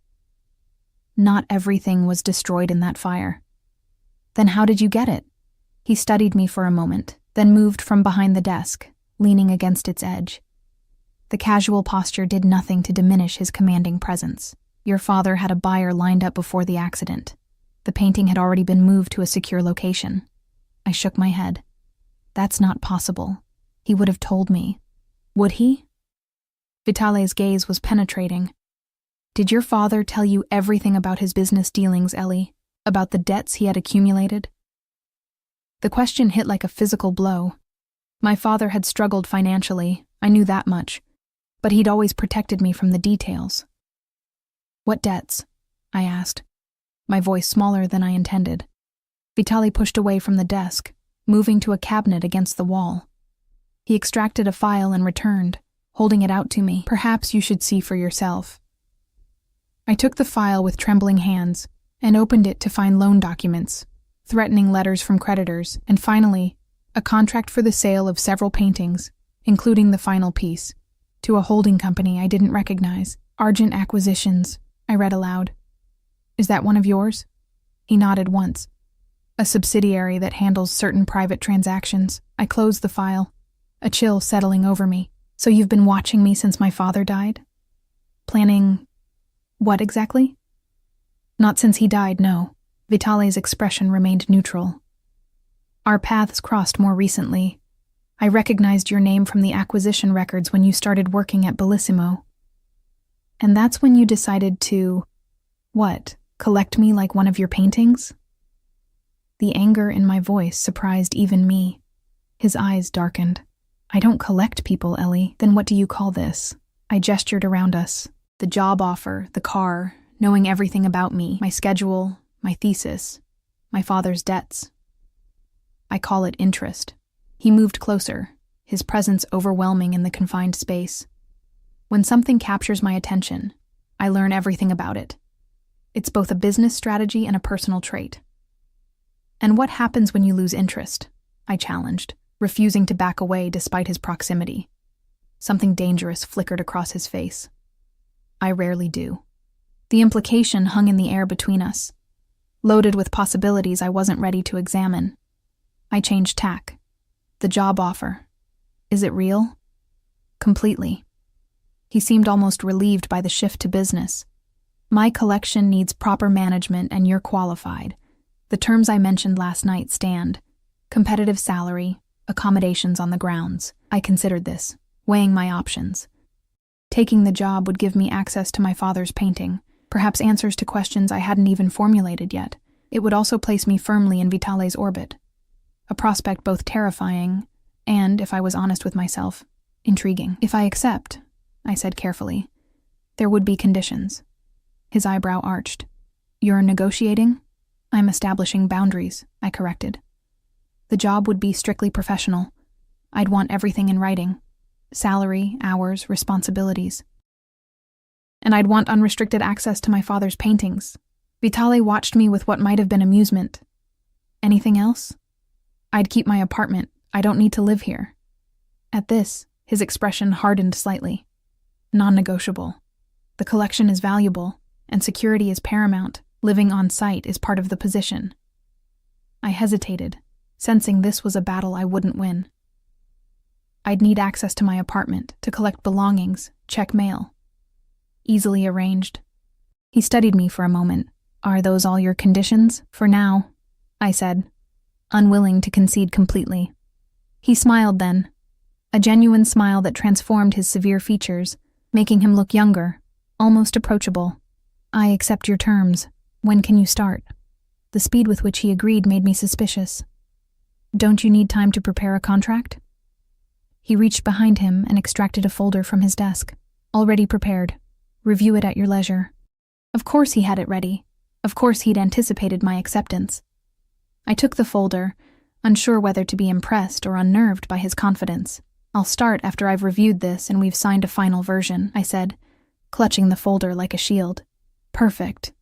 Not everything was destroyed in that fire. Then how did you get it? He studied me for a moment, then moved from behind the desk, leaning against its edge. The casual posture did nothing to diminish his commanding presence. Your father had a buyer lined up before the accident. The painting had already been moved to a secure location. I shook my head. That's not possible. He would have told me. Would he? Vitale's gaze was penetrating. Did your father tell you everything about his business dealings, Ellie? About the debts he had accumulated? The question hit like a physical blow. My father had struggled financially, I knew that much, but he'd always protected me from the details. What debts? I asked, my voice smaller than I intended. Vitale pushed away from the desk, moving to a cabinet against the wall. He extracted a file and returned, holding it out to me. Perhaps you should see for yourself. I took the file with trembling hands and opened it to find loan documents, threatening letters from creditors, and finally, a contract for the sale of several paintings, including the final piece, to a holding company I didn't recognize. Argent Acquisitions, I read aloud. Is that one of yours? He nodded once. A subsidiary that handles certain private transactions. I closed the file, a chill settling over me. So you've been watching me since my father died? Planning what exactly? Not since he died, no. Vitale's expression remained neutral. Our paths crossed more recently. I recognized your name from the acquisition records when you started working at Bellissimo. And that's when you decided to... What? Collect me like one of your paintings? The anger in my voice surprised even me. His eyes darkened. I don't collect people, Ellie. Then what do you call this? I gestured around us. The job offer, the car, knowing everything about me, my schedule, my thesis, my father's debts. I call it interest. He moved closer, his presence overwhelming in the confined space. When something captures my attention, I learn everything about it. It's both a business strategy and a personal trait. And what happens when you lose interest? I challenged, refusing to back away despite his proximity. Something dangerous flickered across his face. I rarely do. The implication hung in the air between us, loaded with possibilities I wasn't ready to examine. I changed tack. The job offer. Is it real? Completely. He seemed almost relieved by the shift to business. My collection needs proper management and you're qualified. The terms I mentioned last night stand. Competitive salary, accommodations on the grounds. I considered this, weighing my options. Taking the job would give me access to my father's painting, perhaps answers to questions I hadn't even formulated yet. It would also place me firmly in Vitale's orbit. A prospect both terrifying and, if I was honest with myself, intriguing. If I accept, I said carefully, there would be conditions. His eyebrow arched. You're negotiating? I'm establishing boundaries, I corrected. The job would be strictly professional. I'd want everything in writing. Salary, hours, responsibilities. And I'd want unrestricted access to my father's paintings. Vitale watched me with what might have been amusement. Anything else? I'd keep my apartment. I don't need to live here. At this, his expression hardened slightly. Non-negotiable. The collection is valuable, and security is paramount. Living on site is part of the position. I hesitated, sensing this was a battle I wouldn't win. I'd need access to my apartment to collect belongings, check mail. Easily arranged. He studied me for a moment. Are those all your conditions? For now, I said, unwilling to concede completely. He smiled then, a genuine smile that transformed his severe features, making him look younger, almost approachable. I accept your terms. When can you start? The speed with which he agreed made me suspicious. Don't you need time to prepare a contract? He reached behind him and extracted a folder from his desk. Already prepared. Review it at your leisure. Of course he had it ready. Of course he'd anticipated my acceptance. I took the folder, unsure whether to be impressed or unnerved by his confidence. I'll start after I've reviewed this and we've signed a final version, I said, clutching the folder like a shield. Perfect.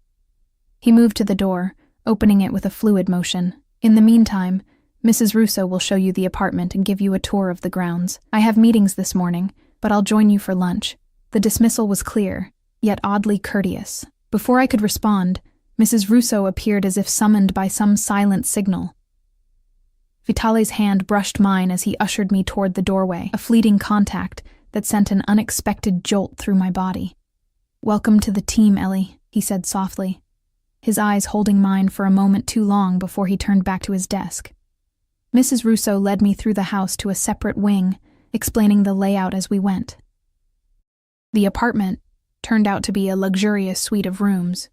He moved to the door, opening it with a fluid motion. In the meantime, Mrs. Russo will show you the apartment and give you a tour of the grounds. I have meetings this morning, but I'll join you for lunch. The dismissal was clear, yet oddly courteous. Before I could respond, Mrs. Russo appeared as if summoned by some silent signal. Vitale's hand brushed mine as he ushered me toward the doorway, a fleeting contact that sent an unexpected jolt through my body. Welcome to the team, Ellie, he said softly, his eyes holding mine for a moment too long before he turned back to his desk. Mrs. Russo led me through the house to a separate wing, explaining the layout as we went. The apartment turned out to be a luxurious suite of rooms.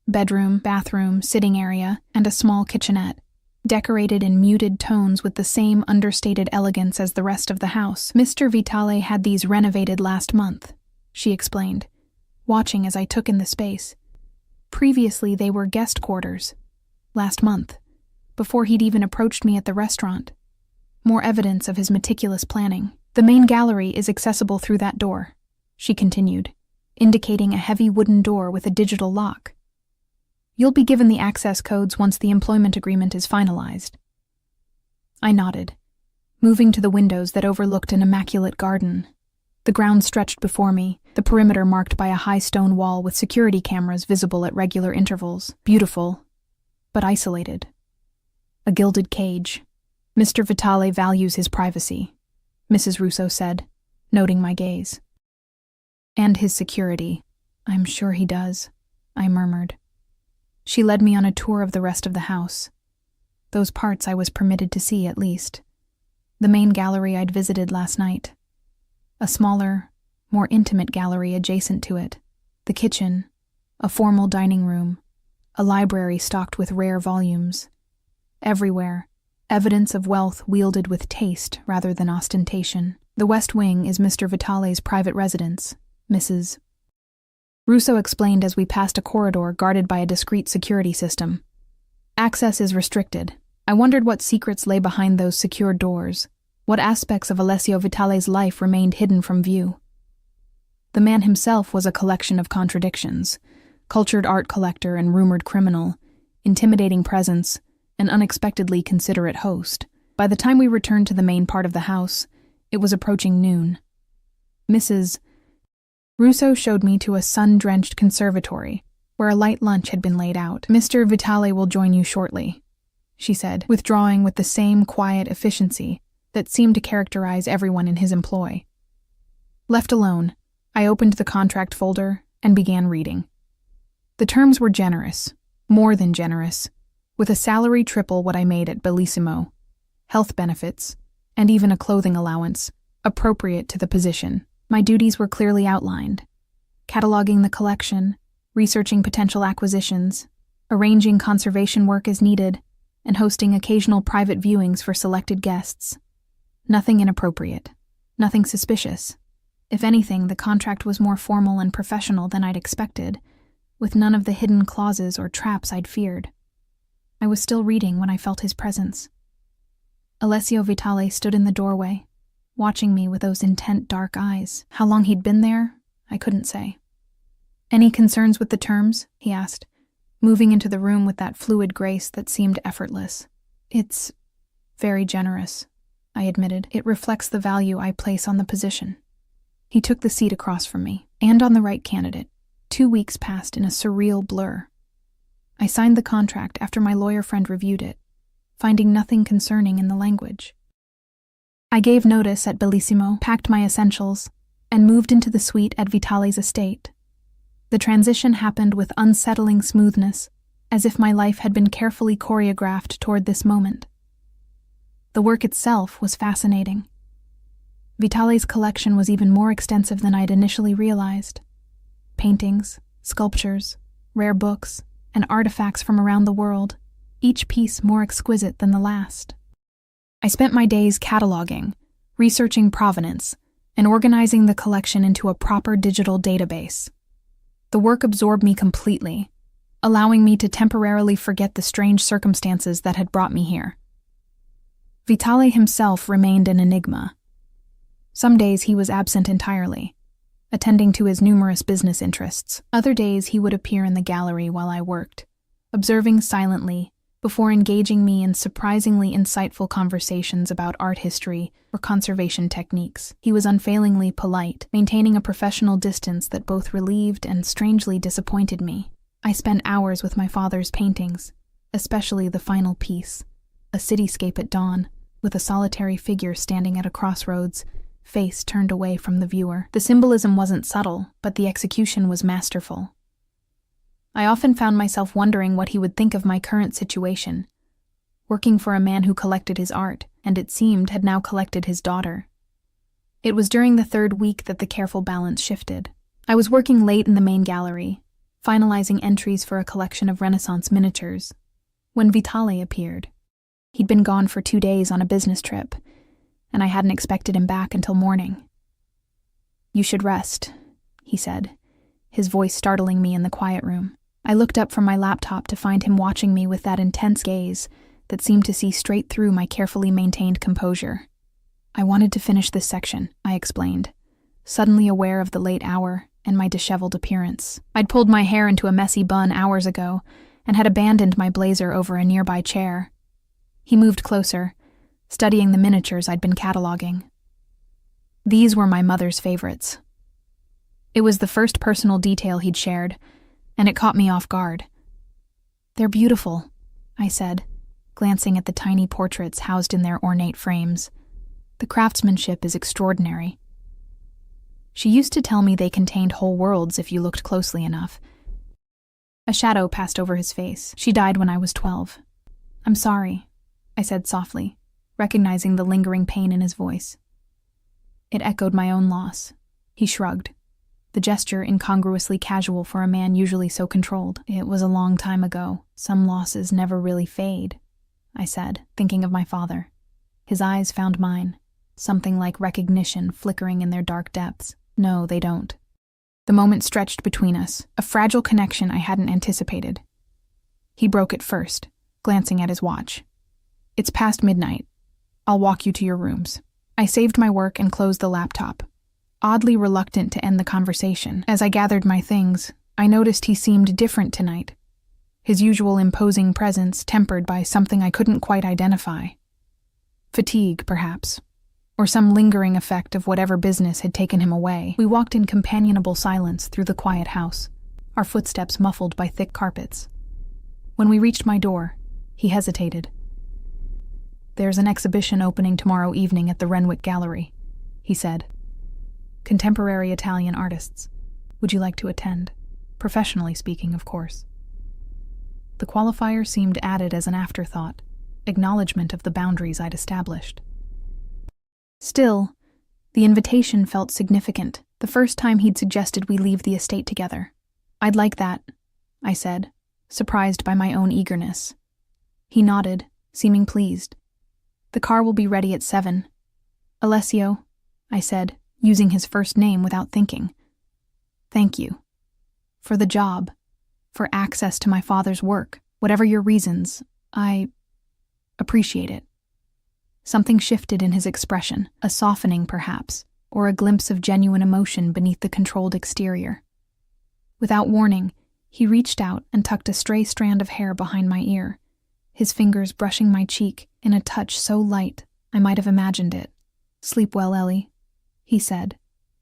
Bedroom, bathroom, sitting area, and a small kitchenette, decorated in muted tones with the same understated elegance as the rest of the house. Mr. Vitale had these renovated last month, she explained, watching as I took in the space. Previously, they were guest quarters. Last month, before he'd even approached me at the restaurant. More evidence of his meticulous planning. The main gallery is accessible through that door, she continued, indicating a heavy wooden door with a digital lock. You'll be given the access codes once the employment agreement is finalized. I nodded, moving to the windows that overlooked an immaculate garden. The ground stretched before me, the perimeter marked by a high stone wall with security cameras visible at regular intervals. Beautiful, but isolated. A gilded cage. Mr. Vitale values his privacy, Mrs. Russo said, noting my gaze. And his security. I'm sure he does, I murmured. She led me on a tour of the rest of the house. Those parts I was permitted to see, at least. The main gallery I'd visited last night. A smaller, more intimate gallery adjacent to it. The kitchen, a formal dining room, a library stocked with rare volumes. Everywhere, evidence of wealth wielded with taste rather than ostentation. The West Wing is Mr. Vitale's private residence, Mrs. Russo explained as we passed a corridor guarded by a discreet security system. Access is restricted. I wondered what secrets lay behind those secured doors. What aspects of Alessio Vitale's life remained hidden from view? The man himself was a collection of contradictions. Cultured art collector and rumored criminal, intimidating presence, an unexpectedly considerate host. By the time we returned to the main part of the house, it was approaching noon. Mrs. Russo showed me to a sun-drenched conservatory, where a light lunch had been laid out. "Mr. Vitale will join you shortly," she said, withdrawing with the same quiet efficiency that seemed to characterize everyone in his employ. Left alone, I opened the contract folder and began reading. The terms were generous, more than generous, with a salary triple what I made at Bellissimo, health benefits, and even a clothing allowance, appropriate to the position. My duties were clearly outlined: cataloging the collection, researching potential acquisitions, arranging conservation work as needed, and hosting occasional private viewings for selected guests. Nothing inappropriate, nothing suspicious. If anything, the contract was more formal and professional than I'd expected, with none of the hidden clauses or traps I'd feared. I was still reading when I felt his presence. Alessio Vitale stood in the doorway, watching me with those intent dark eyes. How long he'd been there, I couldn't say. "Any concerns with the terms?" he asked, moving into the room with that fluid grace that seemed effortless. "It's very generous," I admitted. "It reflects the value I place on the position." He took the seat across from me, and on the right candidate. 2 weeks passed in a surreal blur. I signed the contract after my lawyer friend reviewed it, finding nothing concerning in the language. I gave notice at Bellissimo, packed my essentials, and moved into the suite at Vitale's estate. The transition happened with unsettling smoothness, as if my life had been carefully choreographed toward this moment. The work itself was fascinating. Vitale's collection was even more extensive than I'd initially realized. Paintings, sculptures, rare books, and artifacts from around the world, each piece more exquisite than the last. I spent my days cataloging, researching provenance, and organizing the collection into a proper digital database. The work absorbed me completely, allowing me to temporarily forget the strange circumstances that had brought me here. Vitale himself remained an enigma. Some days he was absent entirely, attending to his numerous business interests. Other days he would appear in the gallery while I worked, observing silently before engaging me in surprisingly insightful conversations about art history or conservation techniques. He was unfailingly polite, maintaining a professional distance that both relieved and strangely disappointed me. I spent hours with my father's paintings, especially the final piece, a cityscape at dawn, with a solitary figure standing at a crossroads, face turned away from the viewer. The symbolism wasn't subtle, but the execution was masterful. I often found myself wondering what he would think of my current situation, working for a man who collected his art, and it seemed had now collected his daughter. It was during the 3rd week that the careful balance shifted. I was working late in the main gallery, finalizing entries for a collection of Renaissance miniatures, when Vitale appeared. He'd been gone for 2 days on a business trip, and I hadn't expected him back until morning. "You should rest," he said, his voice startling me in the quiet room. I looked up from my laptop to find him watching me with that intense gaze that seemed to see straight through my carefully maintained composure. "I wanted to finish this section," I explained, suddenly aware of the late hour and my disheveled appearance. I'd pulled my hair into a messy bun hours ago and had abandoned my blazer over a nearby chair. He moved closer, studying the miniatures I'd been cataloging. These were my mother's favorites. It was the first personal detail he'd shared, and it caught me off guard. "They're beautiful," I said, glancing at the tiny portraits housed in their ornate frames. "The craftsmanship is extraordinary." She used to tell me they contained whole worlds if you looked closely enough. A shadow passed over his face. "She died when I was 12. "I'm sorry," I said softly, recognizing the lingering pain in his voice. It echoed my own loss. He shrugged. the gesture incongruously casual for a man usually so controlled. It was a long time ago. Some losses never really fade, I said, thinking of my father. His eyes found mine, something like recognition flickering in their dark depths. No, they don't. The moment stretched between us, a fragile connection I hadn't anticipated. He broke it first, glancing at his watch. It's past midnight. I'll walk you to your rooms. I saved my work and closed the laptop, oddly reluctant to end the conversation. As I gathered my things, I noticed he seemed different tonight. His usual imposing presence tempered by something I couldn't quite identify. Fatigue, perhaps, or some lingering effect of whatever business had taken him away. We walked in companionable silence through the quiet house, our footsteps muffled by thick carpets. When we reached my door, he hesitated. "There's an exhibition opening tomorrow evening at the Renwick Gallery," he said. "Contemporary Italian artists. Would you like to attend? Professionally speaking, of course." The qualifier seemed added as an afterthought, acknowledgement of the boundaries I'd established. Still, the invitation felt significant, the first time he'd suggested we leave the estate together. "I'd like that," I said, surprised by my own eagerness. He nodded, seeming pleased. "The car will be ready at 7. "Alessio," I said, using his first name without thinking. "Thank you. For the job. For access to my father's work. Whatever your reasons, I appreciate it." Something shifted in his expression, a softening perhaps, or a glimpse of genuine emotion beneath the controlled exterior. Without warning, he reached out and tucked a stray strand of hair behind my ear, his fingers brushing my cheek in a touch so light I might have imagined it. "Sleep well, Ellie," he said,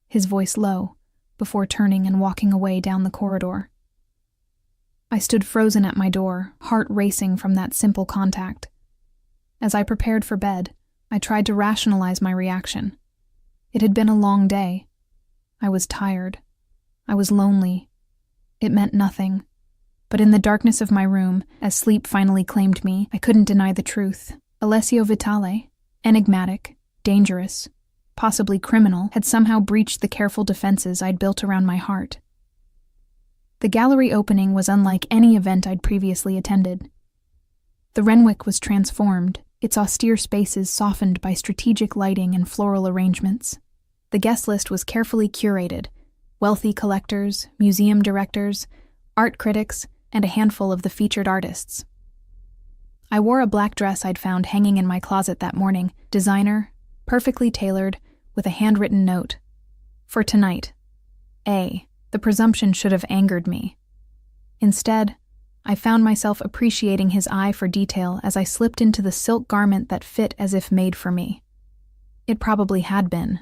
his voice low, before turning and walking away down the corridor. I stood frozen at my door, heart racing from that simple contact. As I prepared for bed, I tried to rationalize my reaction. It had been a long day. I was tired. I was lonely. It meant nothing. But in the darkness of my room, as sleep finally claimed me, I couldn't deny the truth. Alessio Vitale, enigmatic, dangerous, possibly criminal, had somehow breached the careful defenses I'd built around my heart. The gallery opening was unlike any event I'd previously attended. The Renwick was transformed, its austere spaces softened by strategic lighting and floral arrangements. The guest list was carefully curated: wealthy collectors, museum directors, art critics, and a handful of the featured artists. I wore a black dress I'd found hanging in my closet that morning, designer, perfectly tailored, with a handwritten note. "For tonight. A." The presumption should have angered me. Instead, I found myself appreciating his eye for detail as I slipped into the silk garment that fit as if made for me. It probably had been.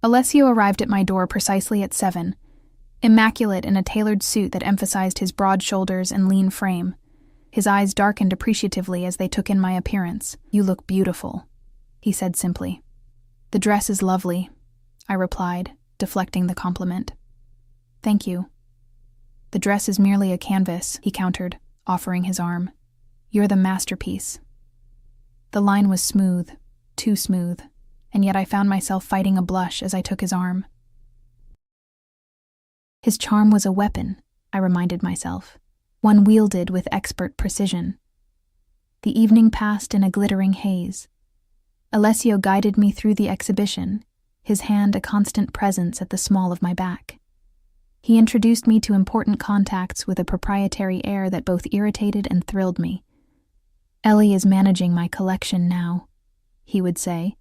Alessio arrived at my door precisely at 7, immaculate in a tailored suit that emphasized his broad shoulders and lean frame. His eyes darkened appreciatively as they took in my appearance. "You look beautiful," he said simply. "The dress is lovely," I replied, deflecting the compliment. "Thank you." "The dress is merely a canvas," he countered, offering his arm. "You're the masterpiece." The line was smooth, too smooth, and yet I found myself fighting a blush as I took his arm. His charm was a weapon, I reminded myself, one wielded with expert precision. The evening passed in a glittering haze. Alessio guided me through the exhibition, his hand a constant presence at the small of my back. He introduced me to important contacts with a proprietary air that both irritated and thrilled me. "Ellie is managing my collection now," he would say,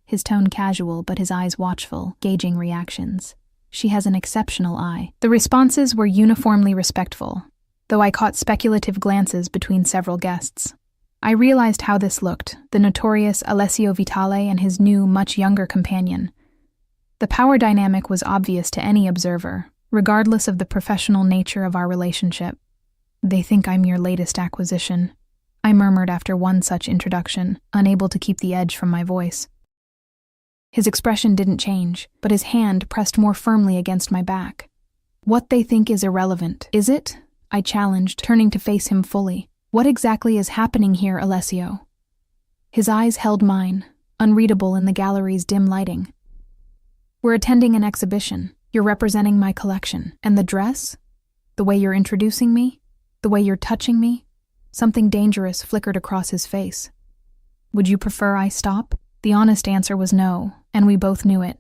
his tone casual but his eyes watchful, gauging reactions. "She has an exceptional eye." The responses were uniformly respectful, though I caught speculative glances between several guests. I realized how this looked, the notorious Alessio Vitale and his new, much younger companion. The power dynamic was obvious to any observer, regardless of the professional nature of our relationship. "They think I'm your latest acquisition," I murmured after one such introduction, unable to keep the edge from my voice. His expression didn't change, but his hand pressed more firmly against my back. "What they think is irrelevant, is it?" I challenged, turning to face him fully. "What exactly is happening here, Alessio?" His eyes held mine, unreadable in the gallery's dim lighting. "We're attending an exhibition," You're representing my collection. And the dress? The way you're introducing me? The way you're touching me? Something dangerous flickered across his face. Would you prefer I stop? The honest answer was no, and we both knew it.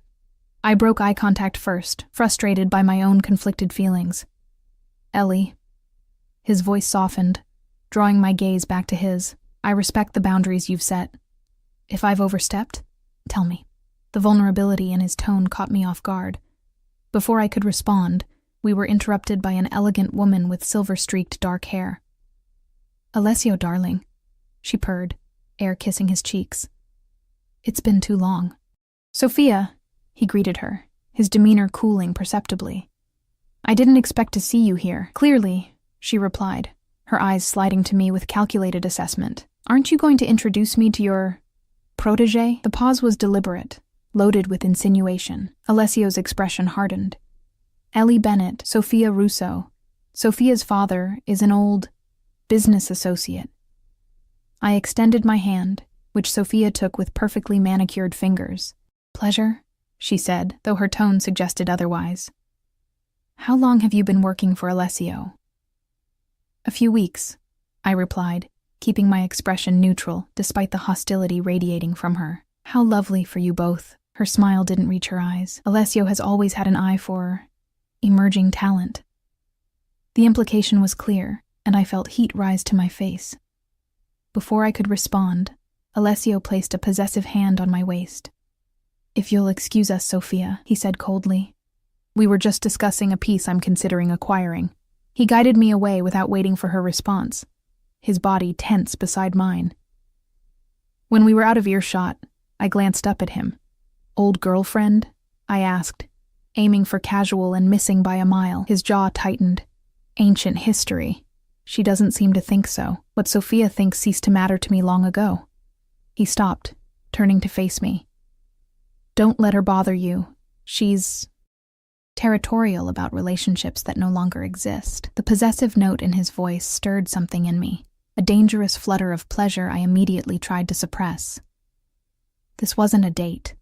I broke eye contact first, frustrated by my own conflicted feelings. Ellie. His voice softened, drawing my gaze back to his. I respect the boundaries you've set. If I've overstepped, tell me. The vulnerability in his tone caught me off guard. Before I could respond, we were interrupted by an elegant woman with silver-streaked dark hair. Alessio, darling, she purred, air kissing his cheeks. It's been too long. Sophia, he greeted her, his demeanor cooling perceptibly. I didn't expect to see you here. Clearly, she replied, her eyes sliding to me with calculated assessment. Aren't you going to introduce me to your protégé? The pause was deliberate, loaded with insinuation. Alessio's expression hardened. Ellie Bennett, Sophia Russo. Sophia's father is an old business associate. I extended my hand, which Sophia took with perfectly manicured fingers. Pleasure, she said, though her tone suggested otherwise. How long have you been working for Alessio? A few weeks, I replied, keeping my expression neutral despite the hostility radiating from her. How lovely for you both. Her smile didn't reach her eyes. Alessio has always had an eye for emerging talent. The implication was clear, and I felt heat rise to my face. Before I could respond, Alessio placed a possessive hand on my waist. If you'll excuse us, Sophia, he said coldly. We were just discussing a piece I'm considering acquiring. He guided me away without waiting for her response, his body tense beside mine. When we were out of earshot, I glanced up at him. Old girlfriend? I asked, aiming for casual and missing by a mile. His jaw tightened. Ancient history. She doesn't seem to think so. What Sophia thinks ceased to matter to me long ago. He stopped, turning to face me. Don't let her bother you. She's territorial about relationships that no longer exist. The possessive note in his voice stirred something in me, a dangerous flutter of pleasure I immediately tried to suppress. This wasn't a date.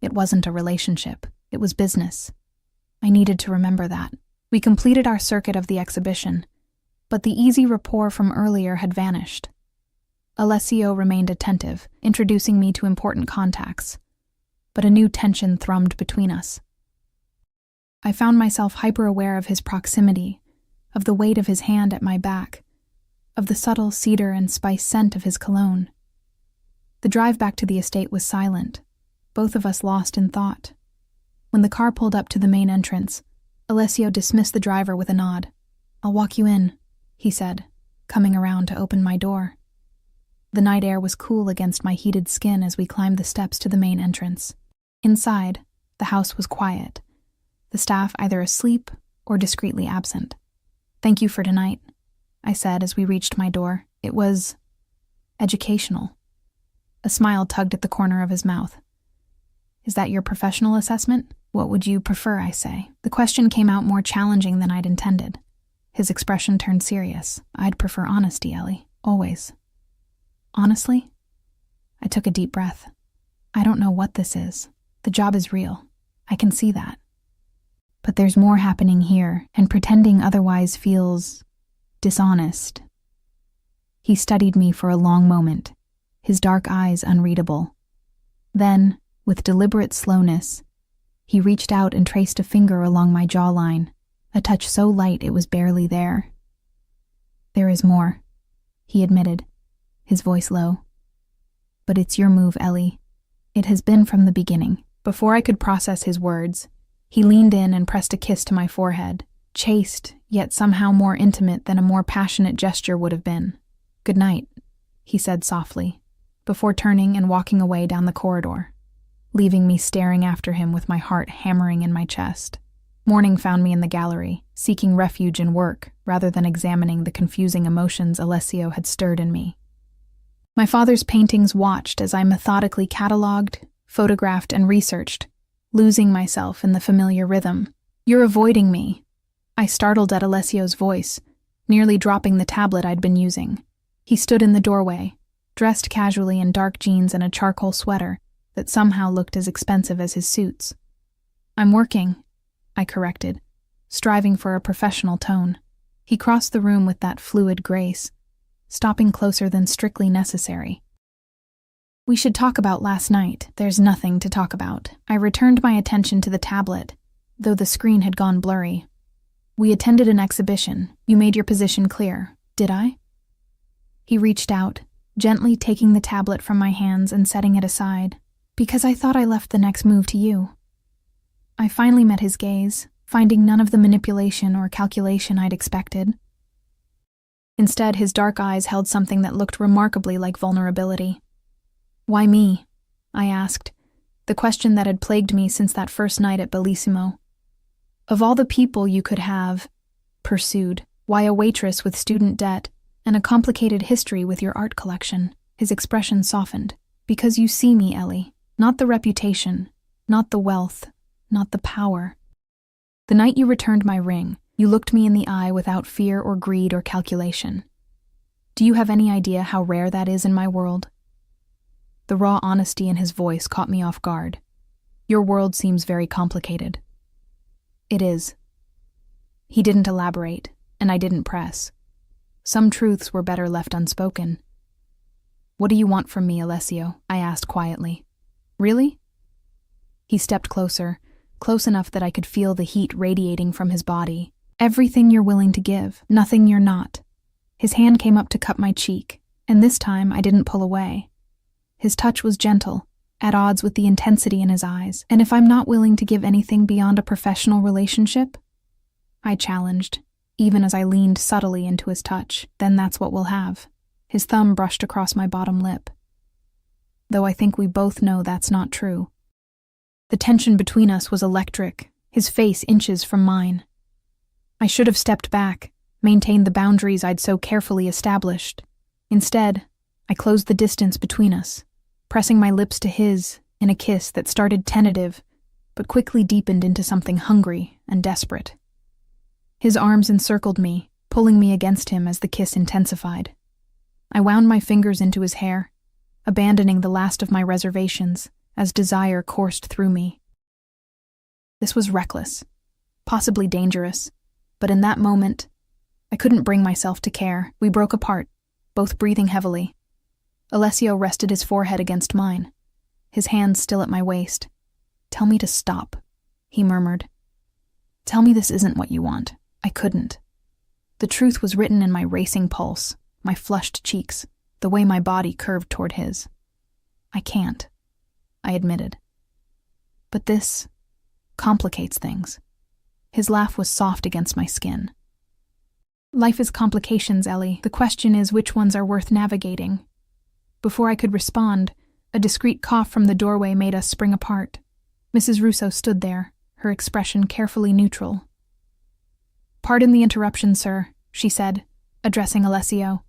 It wasn't a relationship. It was business. I needed to remember that. We completed our circuit of the exhibition, but the easy rapport from earlier had vanished. Alessio remained attentive, introducing me to important contacts, but a new tension thrummed between us. I found myself hyper-aware of his proximity, of the weight of his hand at my back, of the subtle cedar and spice scent of his cologne. The drive back to the estate was silent, both of us lost in thought. When the car pulled up to the main entrance, Alessio dismissed the driver with a nod. I'll walk you in, he said, coming around to open my door. The night air was cool against my heated skin as we climbed the steps to the main entrance. Inside, the house was quiet, the staff either asleep or discreetly absent. Thank you for tonight, I said as we reached my door. It was educational. A smile tugged at the corner of his mouth. Is that your professional assessment? What would you prefer I say? The question came out more challenging than I'd intended. His expression turned serious. I'd prefer honesty, Ellie. Always. Honestly? I took a deep breath. I don't know what this is. The job is real. I can see that. But there's more happening here, and pretending otherwise feels dishonest. He studied me for a long moment, his dark eyes unreadable. Then, with deliberate slowness, he reached out and traced a finger along my jawline, a touch so light it was barely there. There is more, he admitted, his voice low. But it's your move, Ellie. It has been from the beginning. Before I could process his words, he leaned in and pressed a kiss to my forehead, chaste, yet somehow more intimate than a more passionate gesture would have been. Good night, he said softly, before turning and walking away down the corridor, leaving me staring after him with my heart hammering in my chest. Morning found me in the gallery, seeking refuge in work rather than examining the confusing emotions Alessio had stirred in me. My father's paintings watched as I methodically catalogued, photographed, and researched, losing myself in the familiar rhythm. You're avoiding me. I startled at Alessio's voice, nearly dropping the tablet I'd been using. He stood in the doorway, dressed casually in dark jeans and a charcoal sweater that somehow looked as expensive as his suits. I'm working, I corrected, striving for a professional tone. He crossed the room with that fluid grace, stopping closer than strictly necessary. We should talk about last night. There's nothing to talk about. I returned my attention to the tablet, though the screen had gone blurry. We attended an exhibition. You made your position clear, did I? He reached out, gently taking the tablet from my hands and setting it aside, because I thought I left the next move to you. I finally met his gaze, finding none of the manipulation or calculation I'd expected. Instead, his dark eyes held something that looked remarkably like vulnerability. Why me? I asked, the question that had plagued me since that first night at Bellissimo. Of all the people you could have pursued, why a waitress with student debt and a complicated history with your art collection? His expression softened. Because you see me, Ellie. Not the reputation, not the wealth, not the power. The night you returned my ring, you looked me in the eye without fear or greed or calculation. Do you have any idea how rare that is in my world? The raw honesty in his voice caught me off guard. Your world seems very complicated. It is. He didn't elaborate, and I didn't press. Some truths were better left unspoken. What do you want from me, Alessio? I asked quietly. Really? He stepped closer, close enough that I could feel the heat radiating from his body. Everything you're willing to give, nothing you're not. His hand came up to cup my cheek, and this time I didn't pull away. His touch was gentle, at odds with the intensity in his eyes. And if I'm not willing to give anything beyond a professional relationship? I challenged, even as I leaned subtly into his touch. Then that's what we'll have. His thumb brushed across my bottom lip. Though I think we both know that's not true. The tension between us was electric, his face inches from mine. I should have stepped back, maintained the boundaries I'd so carefully established. Instead, I closed the distance between us, pressing my lips to his in a kiss that started tentative, but quickly deepened into something hungry and desperate. His arms encircled me, pulling me against him as the kiss intensified. I wound my fingers into his hair, abandoning the last of my reservations as desire coursed through me. This was reckless, possibly dangerous, but in that moment, I couldn't bring myself to care. We broke apart, both breathing heavily. Alessio rested his forehead against mine, his hands still at my waist. Tell me to stop, he murmured. Tell me this isn't what you want. I couldn't. The truth was written in my racing pulse, my flushed cheeks, the way my body curved toward his. I can't, I admitted. But this complicates things. His laugh was soft against my skin. Life is complications, Ellie. The question is which ones are worth navigating. Before I could respond, a discreet cough from the doorway made us spring apart. Mrs. Russo stood there, her expression carefully neutral. Pardon the interruption, sir, she said, addressing Alessio.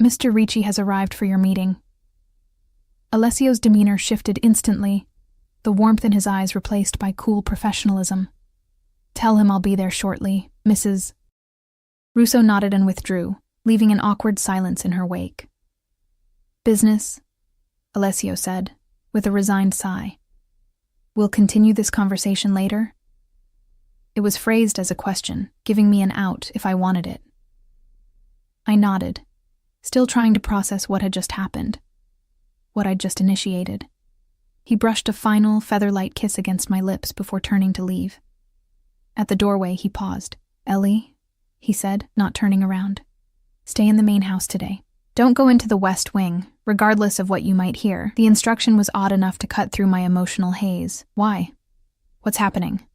Mr. Ricci has arrived for your meeting. Alessio's demeanor shifted instantly, the warmth in his eyes replaced by cool professionalism. Tell him I'll be there shortly, Mrs. Russo nodded and withdrew, leaving an awkward silence in her wake. Business, Alessio said, with a resigned sigh. We'll continue this conversation later? It was phrased as a question, giving me an out if I wanted it. I nodded, still trying to process what had just happened, what I'd just initiated. He brushed a final, feather-light kiss against my lips before turning to leave. At the doorway, he paused. Ellie, he said, not turning around. Stay in the main house today. Don't go into the West Wing, regardless of what you might hear. The instruction was odd enough to cut through my emotional haze. Why? What's happening?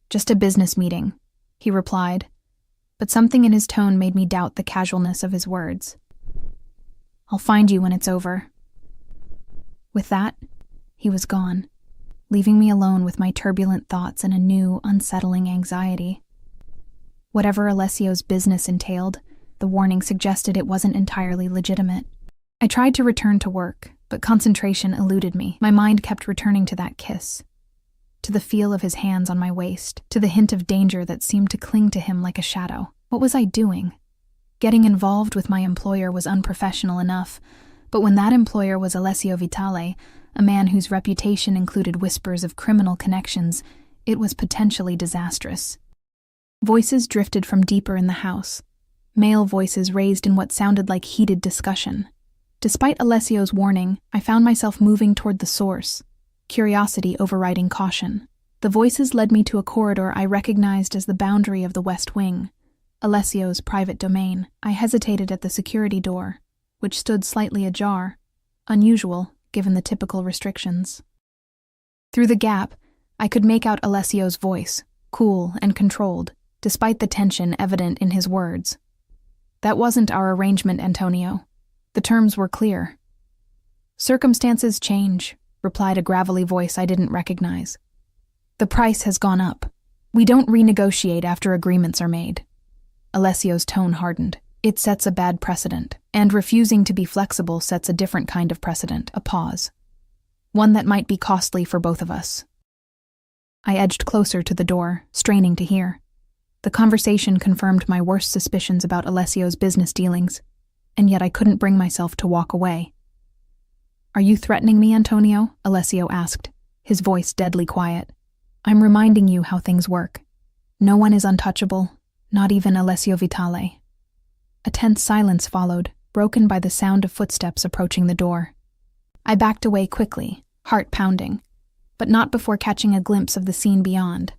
Just a business meeting, he replied, but something in his tone made me doubt the casualness of his words. I'll find you when it's over. With that, he was gone, leaving me alone with my turbulent thoughts and a new, unsettling anxiety. Whatever Alessio's business entailed, the warning suggested it wasn't entirely legitimate. I tried to return to work, but concentration eluded me. My mind kept returning to that kiss, to the feel of his hands on my waist, to the hint of danger that seemed to cling to him like a shadow. What was I doing? Getting involved with my employer was unprofessional enough, but when that employer was Alessio Vitale, a man whose reputation included whispers of criminal connections, It was potentially disastrous. Voices drifted from deeper in the house, male voices raised in what sounded like heated discussion. Despite Alessio's warning, I found myself moving toward the source, curiosity overriding caution. The voices led me to a corridor I recognized as the boundary of the West Wing, Alessio's private domain. I hesitated at the security door, which stood slightly ajar, unusual given the typical restrictions. Through the gap, I could make out Alessio's voice, cool and controlled, despite the tension evident in his words. That wasn't our arrangement, Antonio. The terms were clear. Circumstances change, replied a gravelly voice I didn't recognize. The price has gone up. We don't renegotiate after agreements are made. Alessio's tone hardened. It sets a bad precedent, and refusing to be flexible sets a different kind of precedent, a pause. One that might be costly for both of us. I edged closer to the door, straining to hear. The conversation confirmed my worst suspicions about Alessio's business dealings, and yet I couldn't bring myself to walk away. Are you threatening me, Antonio? Alessio asked, his voice deadly quiet. I'm reminding you how things work. No one is untouchable, not even Alessio Vitale. A tense silence followed, broken by the sound of footsteps approaching the door. I backed away quickly, heart pounding, but not before catching a glimpse of the scene beyond.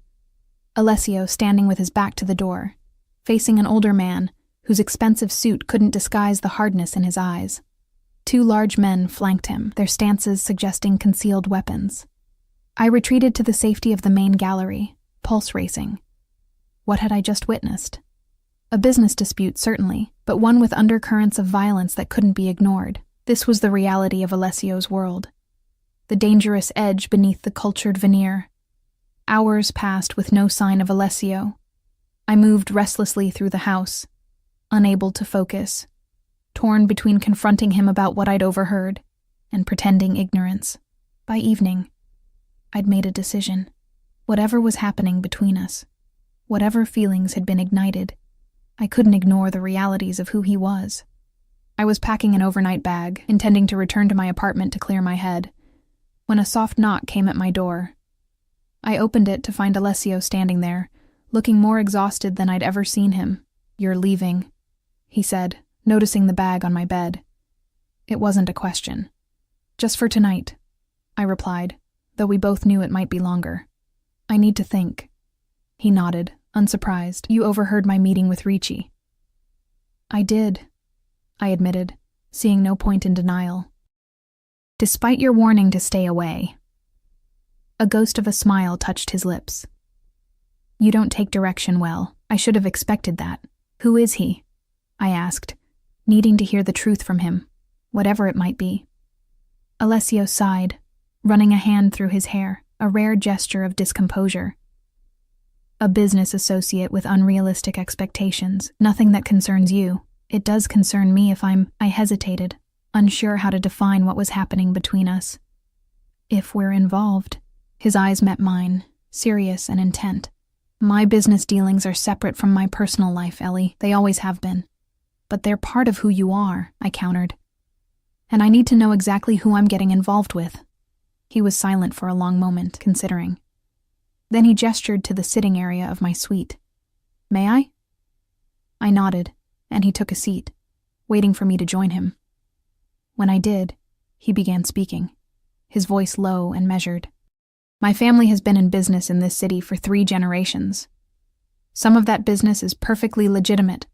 Alessio standing with his back to the door, facing an older man whose expensive suit couldn't disguise the hardness in his eyes. Two large men flanked him, their stances suggesting concealed weapons. I retreated to the safety of the main gallery, pulse racing. What had I just witnessed? A business dispute, certainly, but one with undercurrents of violence that couldn't be ignored. This was the reality of Alessio's world. The dangerous edge beneath the cultured veneer. Hours passed with no sign of Alessio. I moved restlessly through the house, unable to focus, torn between confronting him about what I'd overheard and pretending ignorance. By evening, I'd made a decision. Whatever was happening between us, whatever feelings had been ignited, I couldn't ignore the realities of who he was. I was packing an overnight bag, intending to return to my apartment to clear my head, when a soft knock came at my door. I opened it to find Alessio standing there, looking more exhausted than I'd ever seen him. You're leaving, he said, noticing the bag on my bed. It wasn't a question. Just for tonight, I replied, though we both knew it might be longer. I need to think. He nodded, unsurprised. You overheard my meeting with Ricci. I did, I admitted, seeing no point in denial. Despite your warning to stay away. A ghost of a smile touched his lips. You don't take direction well. I should have expected that. Who is he? I asked, needing to hear the truth from him, whatever it might be. Alessio sighed, running a hand through his hair, a rare gesture of discomposure. A business associate with unrealistic expectations, nothing that concerns you. It does concern me if I hesitated, unsure how to define what was happening between us. If we're involved. His eyes met mine, serious and intent. My business dealings are separate from my personal life, Ellie. They always have been. But they're part of who you are, I countered. And I need to know exactly who I'm getting involved with. He was silent for a long moment, considering. Then he gestured to the sitting area of my suite. May I? I nodded, and he took a seat, waiting for me to join him. When I did, he began speaking, his voice low and measured. My family has been in business in this city for 3 generations. Some of that business is perfectly legitimate.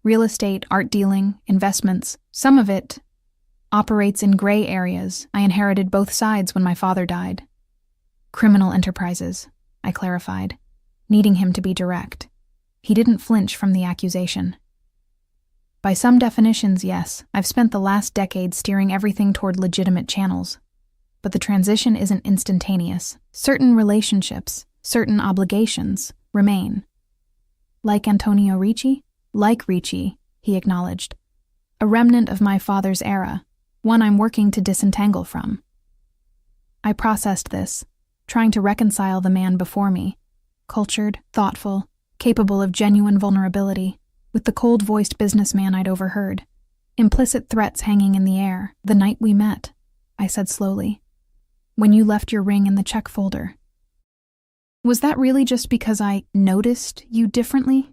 Real estate, art dealing, investments. Some of it operates in gray areas. I inherited both sides when my father died. Criminal enterprises, I clarified, needing him to be direct. He didn't flinch from the accusation. By some definitions, yes, I've spent the last decade steering everything toward legitimate channels. But the transition isn't instantaneous. Certain relationships, certain obligations, remain. Like Antonio Ricci? Like Ricci, he acknowledged. A remnant of my father's era, one I'm working to disentangle from. I processed this, trying to reconcile the man before me, cultured, thoughtful, capable of genuine vulnerability, with the cold-voiced businessman I'd overheard. Implicit threats hanging in the air. The night we met, I said slowly. When you left your ring in the check folder. Was that really just because I noticed you differently?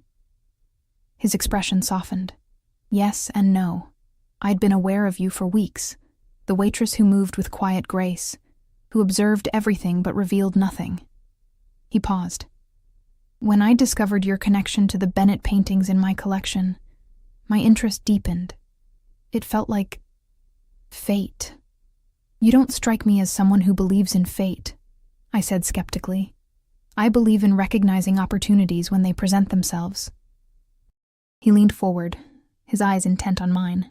His expression softened. Yes and no. I'd been aware of you for weeks, the waitress who moved with quiet grace, who observed everything but revealed nothing. He paused. When I discovered your connection to the Bennett paintings in my collection, my interest deepened. It felt like fate. You don't strike me as someone who believes in fate, I said skeptically. I believe in recognizing opportunities when they present themselves. He leaned forward, his eyes intent on mine.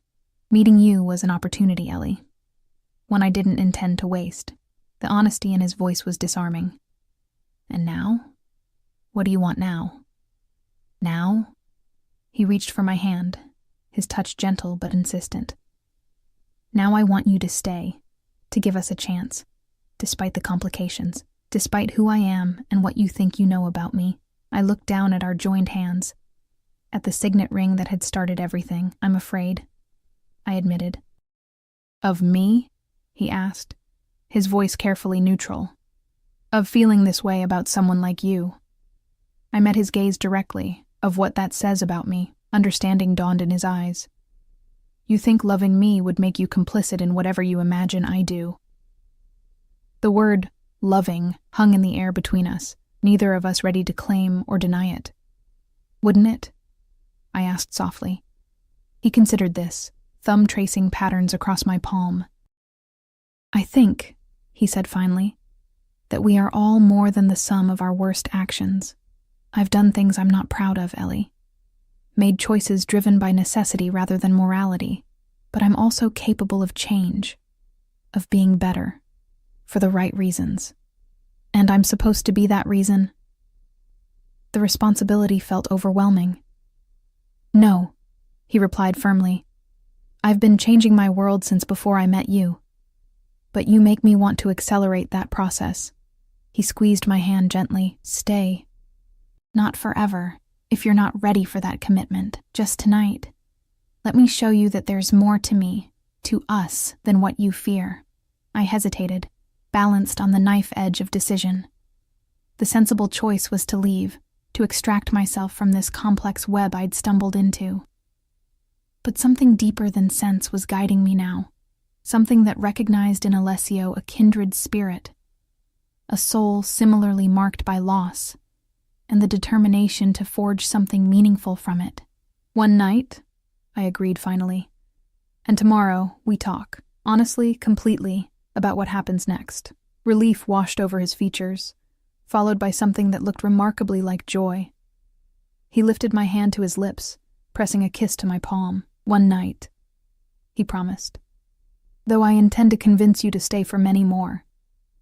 Meeting you was an opportunity, Ellie. One I didn't intend to waste. The honesty in his voice was disarming. And now? What do you want now? Now? He reached for my hand, his touch gentle but insistent. Now I want you to stay, to give us a chance, despite the complications, despite who I am and what you think you know about me. I looked down at our joined hands, at the signet ring that had started everything. I'm afraid, I admitted. Of me? He asked, his voice carefully neutral. Of feeling this way about someone like you. I met his gaze directly, of what that says about me. Understanding dawned in his eyes. You think loving me would make you complicit in whatever you imagine I do. The word loving hung in the air between us, neither of us ready to claim or deny it. Wouldn't it? I asked softly. He considered this, thumb tracing patterns across my palm. I think, he said finally, that we are all more than the sum of our worst actions. I've done things I'm not proud of, Ellie. Made choices driven by necessity rather than morality, but I'm also capable of change, of being better, for the right reasons. And I'm supposed to be that reason. The responsibility felt overwhelming. No, he replied firmly. I've been changing my world since before I met you. But you make me want to accelerate that process. He squeezed my hand gently. Stay. Not forever, if you're not ready for that commitment, just tonight. Let me show you that there's more to me, to us, than what you fear. I hesitated, balanced on the knife edge of decision. The sensible choice was to leave, to extract myself from this complex web I'd stumbled into. But something deeper than sense was guiding me now, something that recognized in Alessio a kindred spirit, a soul similarly marked by loss, and the determination to forge something meaningful from it. One night, I agreed finally, and tomorrow we talk, honestly, completely, about what happens next. Relief washed over his features, followed by something that looked remarkably like joy. He lifted my hand to his lips, pressing a kiss to my palm. One night, he promised. Though I intend to convince you to stay for many more.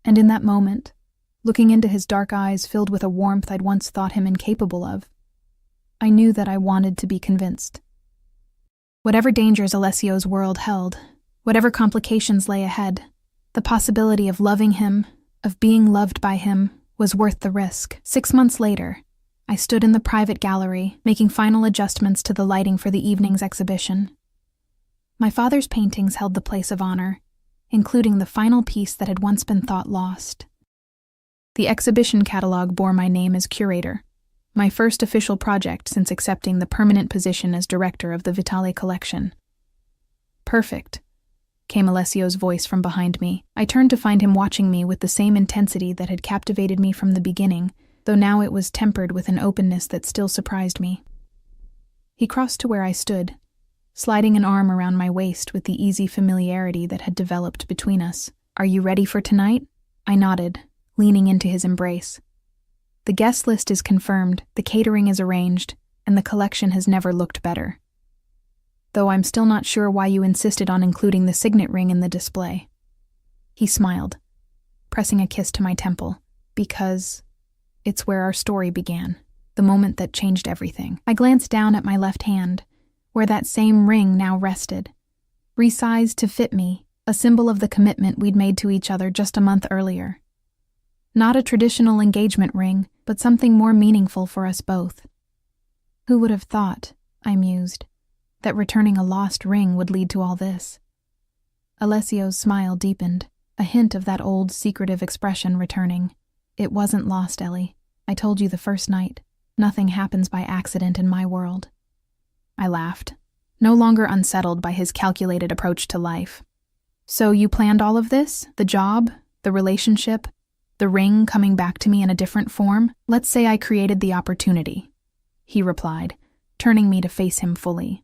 And in that moment, looking into his dark eyes filled with a warmth I'd once thought him incapable of, I knew that I wanted to be convinced. Whatever dangers Alessio's world held, whatever complications lay ahead, the possibility of loving him, of being loved by him, was worth the risk. 6 months later, I stood in the private gallery, making final adjustments to the lighting for the evening's exhibition. My father's paintings held the place of honor, including the final piece that had once been thought lost. The exhibition catalog bore my name as curator, my first official project since accepting the permanent position as director of the Vitale collection. Perfect, came Alessio's voice from behind me. I turned to find him watching me with the same intensity that had captivated me from the beginning, though now it was tempered with an openness that still surprised me. He crossed to where I stood, sliding an arm around my waist with the easy familiarity that had developed between us. Are you ready for tonight? I nodded, leaning into his embrace. The guest list is confirmed, the catering is arranged, and the collection has never looked better. Though I'm still not sure why you insisted on including the signet ring in the display. He smiled, pressing a kiss to my temple. Because it's where our story began, the moment that changed everything. I glanced down at my left hand, where that same ring now rested, resized to fit me, a symbol of the commitment we'd made to each other just a month earlier. Not a traditional engagement ring, but something more meaningful for us both. Who would have thought, I mused, that returning a lost ring would lead to all this? Alessio's smile deepened, a hint of that old secretive expression returning. It wasn't lost, Ellie. I told you the first night. Nothing happens by accident in my world. I laughed, no longer unsettled by his calculated approach to life. So you planned all of this? The job? The relationship? The ring coming back to me in a different form? Let's say I created the opportunity, he replied, turning me to face him fully.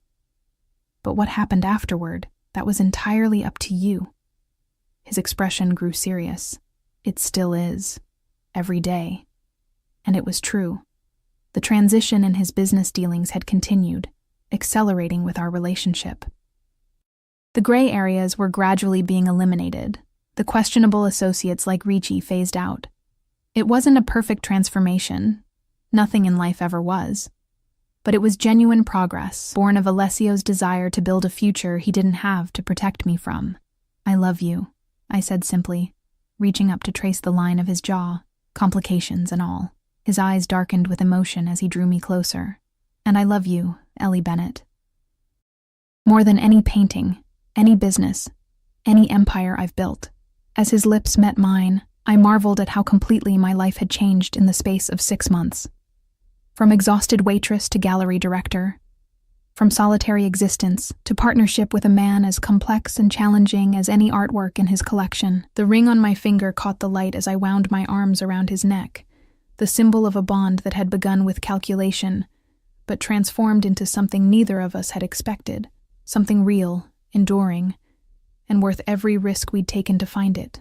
But what happened afterward? That was entirely up to you. His expression grew serious. It still is. Every day. And it was true. The transition in his business dealings had continued, accelerating with our relationship. The gray areas were gradually being eliminated. The questionable associates like Ricci phased out. It wasn't a perfect transformation. Nothing in life ever was. But it was genuine progress, born of Alessio's desire to build a future he didn't have to protect me from. I love you, I said simply, reaching up to trace the line of his jaw, complications and all. His eyes darkened with emotion as he drew me closer. And I love you, Ellie Bennett. More than any painting, any business, any empire I've built. As his lips met mine, I marveled at how completely my life had changed in the space of 6 months. From exhausted waitress to gallery director, from solitary existence to partnership with a man as complex and challenging as any artwork in his collection. The ring on my finger caught the light as I wound my arms around his neck, the symbol of a bond that had begun with calculation, but transformed into something neither of us had expected, something real, enduring, and worth every risk we'd taken to find it.